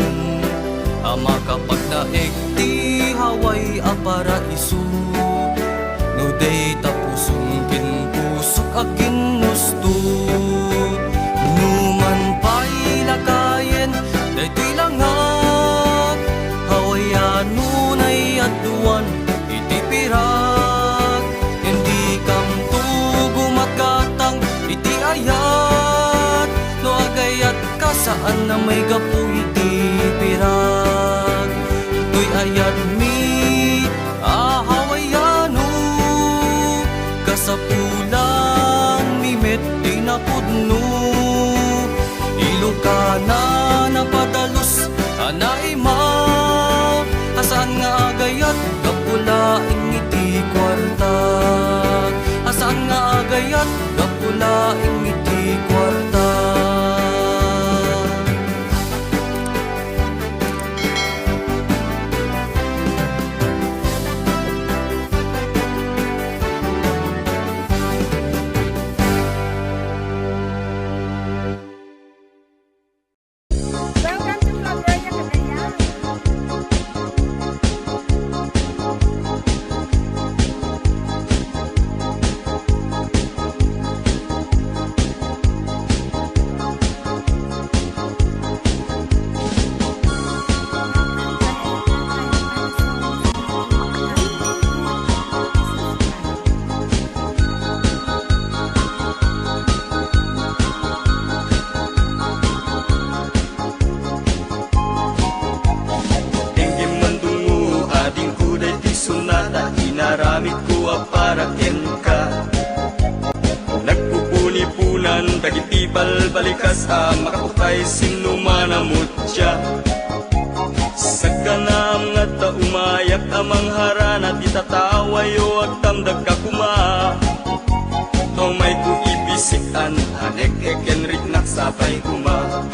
S1: Ama kapag naig ti haway a paraiso, no day tapusong kinpusok a ginusto. Numan pa'y lakayen, daytoy langak, aduan iti pirag. Hindi kam tugumat gatang iti ayat, no agayat ka saan na may gapu iti pirag. Ito'y ayat mi ahawayano, kasapulang mi met di napudno. Ilokana napadalos anaima, asaan nga agayat kapulaing iti kwarta. Asaan nga agayat kapulaing iti kwarta.
S5: Welcome to Florida, Cagayan.
S6: Tingin mandungo ading kuday ti sunata, inaramid ko para ken ka. Nagpupuni-punan dagiti balbalikas makaputay sinumanamot siya. Sa kanam nga ta umayak amang harana ti tatawayo ag tamdag ka kuma. Tomay ko ibisikan anek ekenrik naksapay kuma.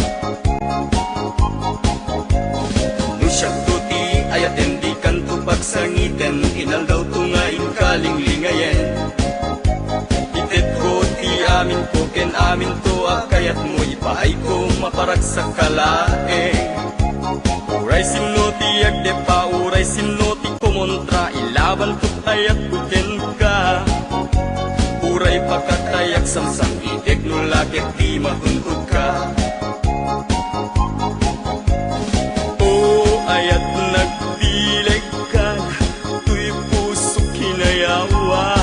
S6: Nusyak tuti ayaten di kanto pagsangiten, inal daw tungain kalinglingayen. Itet ko ti amin ko ken amin to akayat mo ipaay ko maparag sa kalae. Uray sino ti agdepa, uray sino ti kumontra, ilaban ko ayat ko ken ka. Uray pagkatayak samsang itek no lakit di mahuntod ka. Ayat nagdileg ka, tuy puso kinayawa.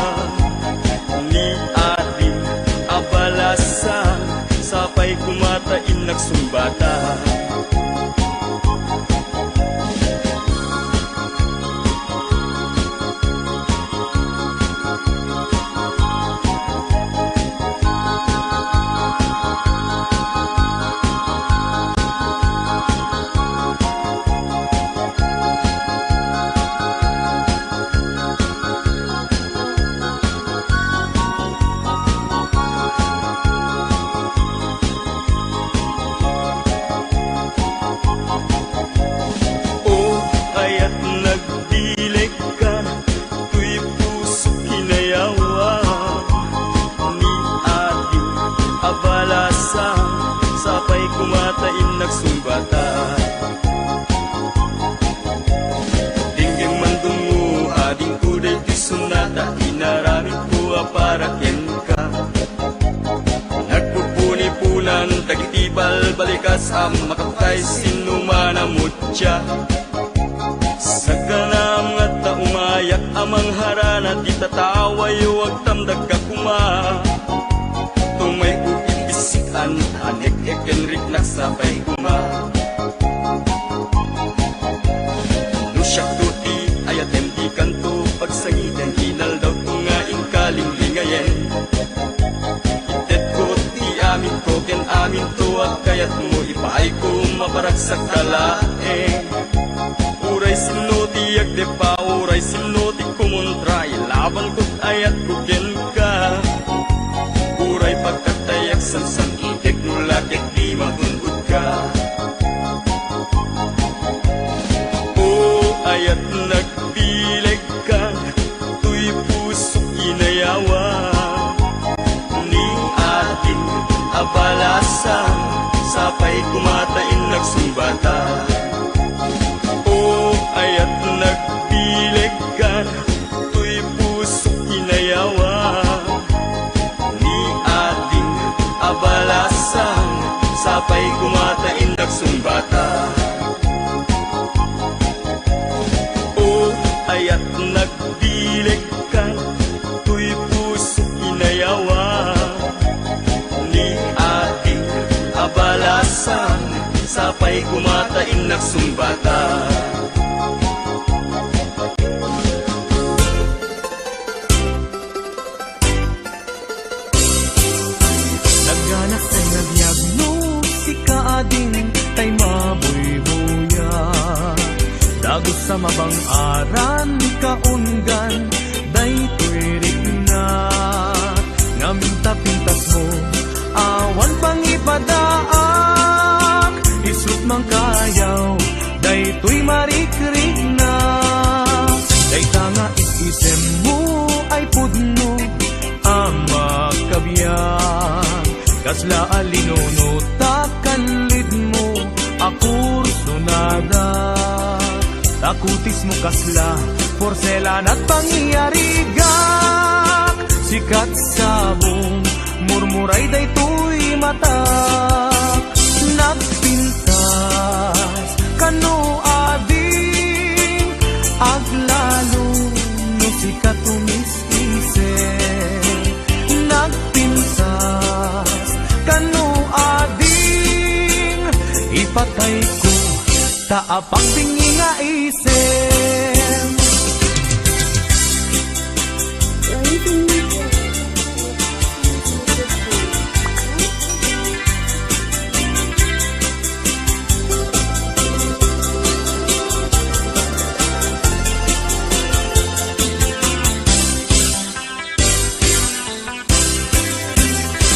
S6: Ni ating abalasa, sapay kumatain nagsumbata. Ayat nagdileg ka, tuy puso kinayawa. Ni ating abalasa, sapay kumatain nagsumbata. Dingging mandungo ading kuday ti sunata, inaramid ko para ken ka. Nagpupuni-punan dagiti balbalikas makaputay sinumanamot siya. Sa kanam nga ta umayak amang harana ti tatawayo ag tamdag ka kuma. Tumay ko ibisikan anek ekenrik naksapay kuma. Nusyak tuti ayaten di kanto pagsangiten, inal daw tungaing kalinglingayen. Itet ko ti amin ko ken amin to akayat mo ipaay ko maparag sa kalae. Uray sino ti agdepa, uray sino ti kumontra, ilaban ko't ayat ko ken ka. Uray pagkatayak samsang itek no lakit di mahunod ka. Ayat nagdileg ka, tuy puso inayawa. Ni ating abalasa, sapay kumatain nagsumbata. Ayat nagdileg ka, tuy puso inayawa. Ni ating abalasa, sapay kumatain nagsumbata. sapay kumatain nagsumbata.
S1: Nagganak ay nagyagno si kaading tay mabuybuya. Dagos sa mabang aran kaungan day tuwirik na. Ngaminta pintas mo awan pang ipadaak. Isut mang kayaw day tuy marikrik na. Day tanga isisem mo ay pudno ang magkabiyan. Kasla alinono takanlid mo akur sunada. Takutis mo kasla porselan at pangyarigak. Sikat sabong murmuray day tuy mata. Nagpintas kano ading aglalo no sikat tumis-ise. Nagpintas kano ading ipatay ko taapang tingi nga isem.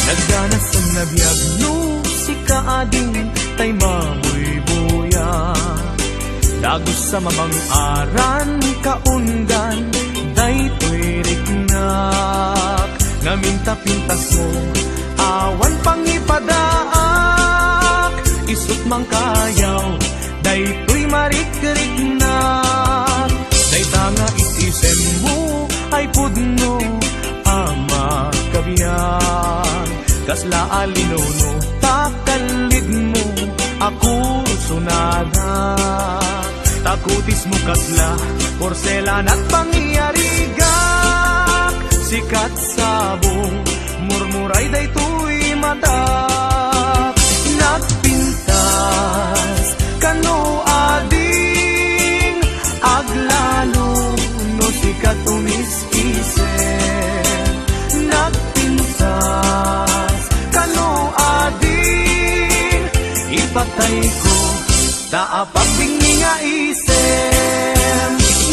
S1: Nagdanas ang nabiyagno si kaading tay mabuybuya. Dagos sa mamang aran kaungan day tuwirik nak. Ngaminta pintas mo awan pang ipadaak. Isut mang kayaw day tuy marikrik nak. Day tanga isisem mo ay pudno ang magkabiyan. Kasla alinono takalid mo ako sunada. Takutis mo kasla porselan at pangyarigak. Sikat sabong murmuray day tuy mata. Nagpintas kano ading aglalo no sikat tumis-ise. Nagpintas kano ading ipatay ko taapag bingi nga isem.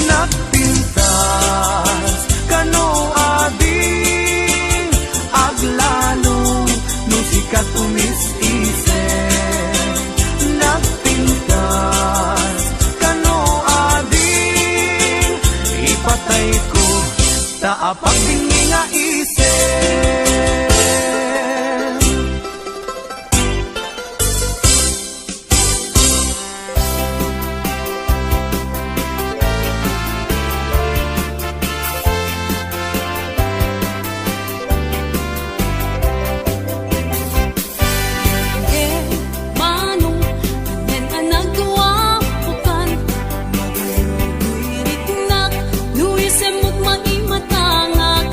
S1: Nagpintas kano ading aglalo no sikat tumis-ise. Nagpintas kano ading ipatay ko taapag bingi nga isem.
S3: Nuisemot maimatangak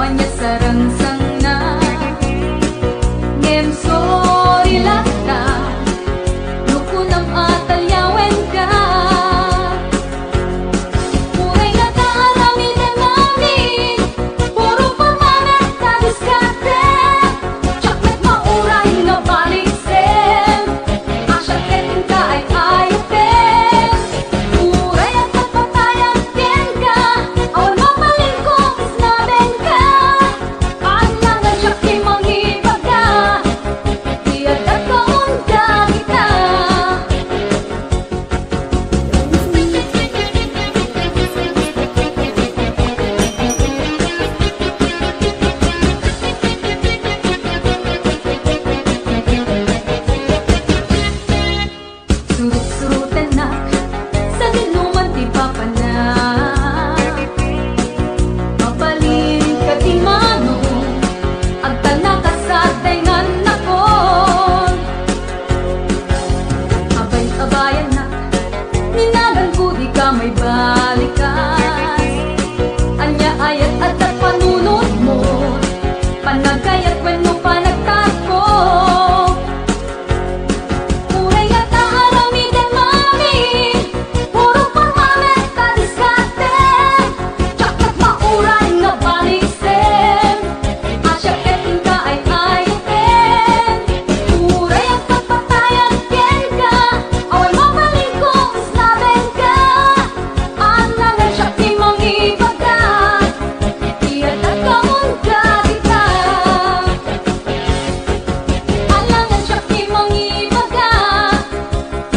S3: anya sarangsang na ngem sorry lata nukunam atalyawen ka muray nga taarami na namin puro pamamet ka diskarte chocolate mauray nga balisem asyaket ka ay ayupin muray at papatayan ken ka awan mapalingkong isnaben ka kailangan siya kimangibaga iyad at kaunda kita surut-surutan na sa ninuman ti papa na mapalin ka ti mano agtal na kasadengan ako abay-abayan na ninagan ko di ka may balikan anya ayat at panunod mo panagkayat wenno panagtako muray nga taarami den mami puro pamamet ka diskarte chocolate mauray nga balisem asyaket ka ay ayupin muray at papatayan ken ka awan mapalingkong isnaben ka alangan siya kimangibaga iyad at kaunda kita alangan siya kimangibaga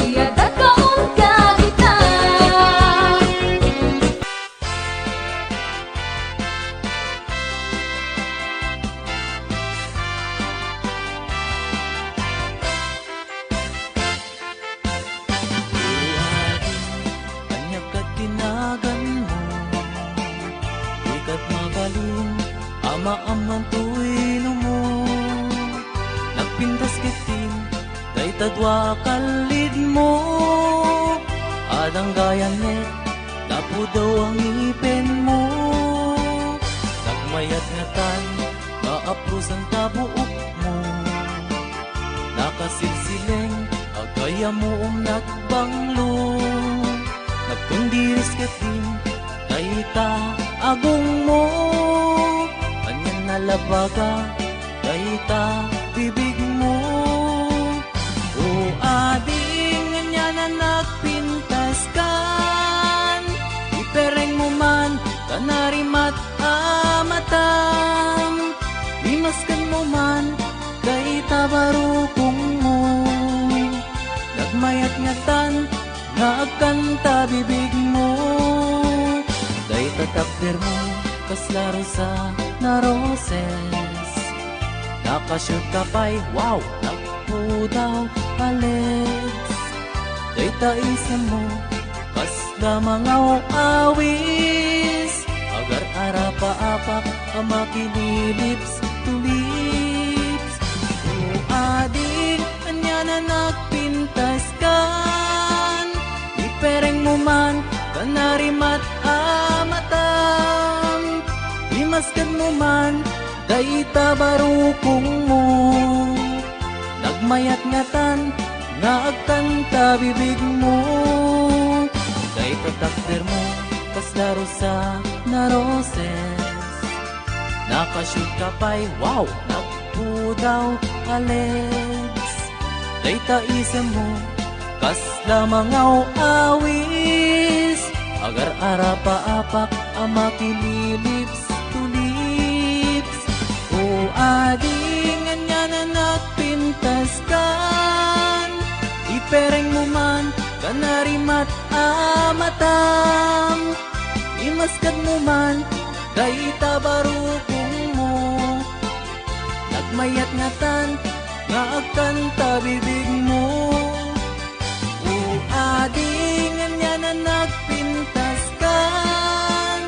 S3: iyad at kaunda kita
S2: Kanyag kat tinagan mo Ikat magaling Ama-aman tuwino mo Nagpintas kitin Day tadwa kalid mo Adang gayanet Tapo daw ang ipin mo Nagmayat nga tan Maapros ang tabuok mo Nakasilsileng Agaya mo nagbanglo Nagkundiris ka din Dayta agong mo Kanyan nalabaga Dayta bibig mo O ading Nga na nagpintas kan Ipereng mo man Kanarimat amatam Limaskan mo man Dayta barukong mo Nagmayat nga tan Nagkanta bibig mo Day tatakder mo Kaslaro sa naroses Nakashoot ka pa'y wow Nagpo daw Alex Day taisa mo Kasla mga awis Agar arapa-apak Ang makinilips to lips O ading Anya na nagpintas kan Ipereng mo man Kanarimat amatam Limaskan mo man Dayta barukong mo Nagmayat nga tan Naagkanta bibig mo Dayta takder mo Kaslaro sa naroses Nakashoot ka pa'y wow Nagpo daw Alex Dayta isem mo Kasla mga awis Agar arapa-apak Ang makililips to lips O ading Anya na nagpintas kan Ipereng mo man Kanarimat amatam Imaskad mo man Dayta barukong mo Nagmayat nga tan Naagkanta bibig mo O ading Anya na nagpintas kan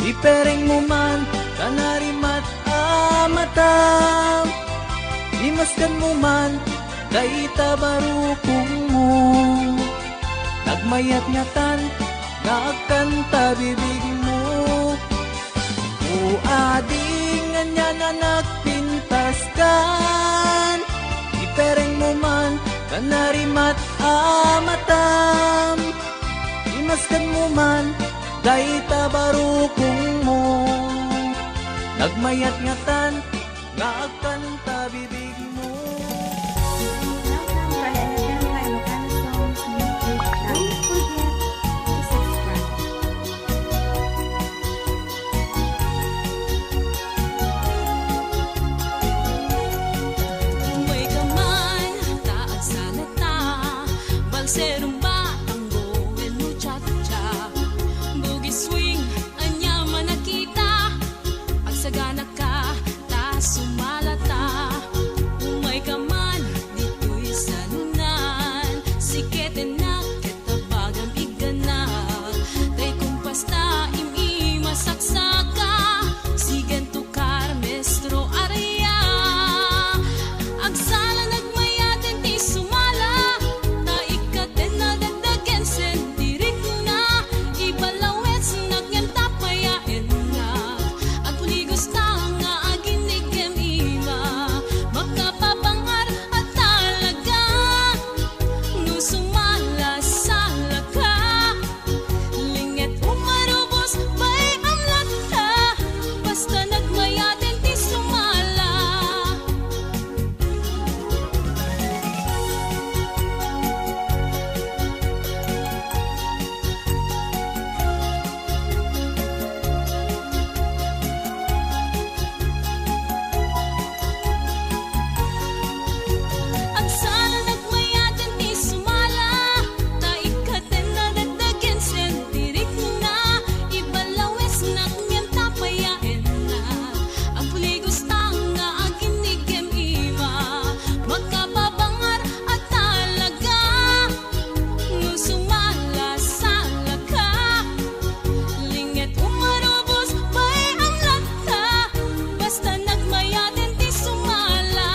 S2: Ipereng mo man Kanarimat amatam Limaskan mo man Dayta barukong mo Nagmayat nga tan Naagkanta bibig mo O ading nga nagpintas kan, ipereng mo man kanarimat amatam, imaskan mo man day tabarukong mo, nagmayat ngatan nga agkanta bibig mo.
S5: Welcome to Elegant Ilocano Songs YouTube channel. Don't forget to subscribe.
S3: May kaman, taag sana ta, balserong batanggo, enu cha-cha, boogie swing, anya man nakita, agsagana ka, ta sumalata. Umay kaman, dito'y sanunan, sikete na, ketabagang iganak, tay kumpas na, imi masaksaka, sigan tukar, mestro area. Agsala nagmayaten ti sumala, ta ikaten na dagdagen sentirik na, ibalawet nagyan tapayaen na, agpuligos na nga aginigem ima, makapapangar at talaga, no sumala sala ka, linget umarubos bay amlat ka, basta nagmayaten ti sumala. Agsala nagmayaten ti sumala, ta ikaten na dagdagen sentirik na, ibalawes na kanyang tapayaen na, ang puligos nga aginigem ima, magkapabangar at talaga, no sumala sala ka, linget umarubos bay ang lata, basta nagmayaten ti sumala.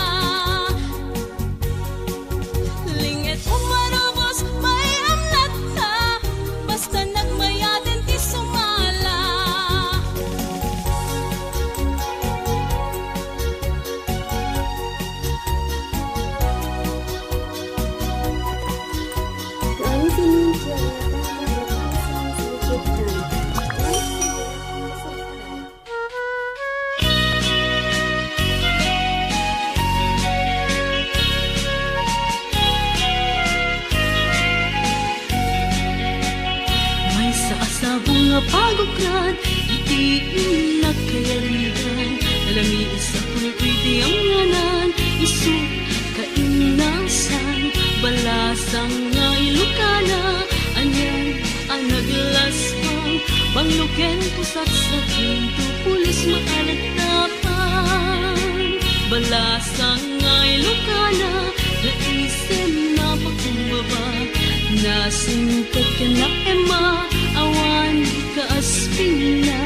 S3: Linget umarubos bay ang lata, basta nagmayaten ti sumala.
S5: You're listening to Elegant Ilocano Songs YouTube channel. Don't forget to subscribe.
S3: May sa asabong nga pagukran, itiin na kayarigan, alami isa pulpiti ang nganan, isu kainasan, balasang nga ilukana, anyan ang naglaspang, bangluken pusat sa pinto, pulis makalagtapan, balasang nga ilukana, naisem na pakumbaba, nasintet ka na ema, awan ka aspina,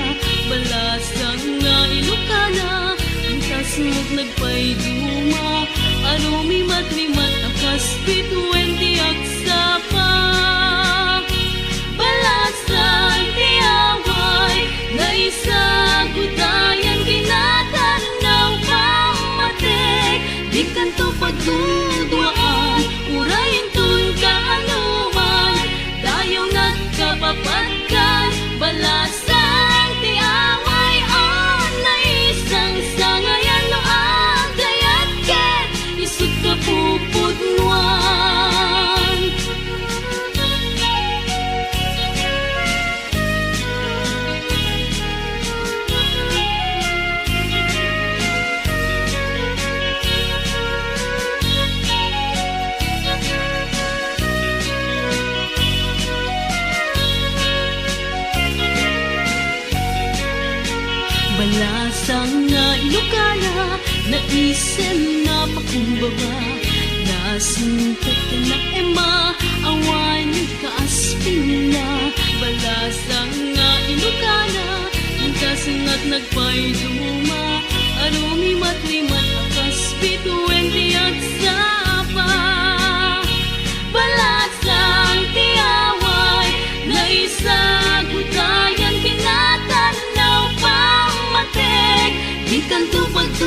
S3: balasang nga ilukana, ang kasmog nagpayduma, arumi matlimat ang kaspit, wenti agsapa. Balasang tiyaway, na isagutayan kinatanaw pamatek, di kanto pagdudwaan, urayin tun kaanuman, tayo nagkapapatkan, balasang tiyaway, on na isang sangayan no agayat ket, isut ka pupudnuan. Balasang nga ilukana, naisem na pakumbaba, nasintet ka na ema, awan ka aspina, balasang nga ilukana, ang kasingat nagpayduma, arumi matlimat ang kaspit, wenti at sapa. Balasang tiyaway, na isagutayan kinatanaw pamatek, di kanto pagdudwaan,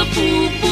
S3: kapupo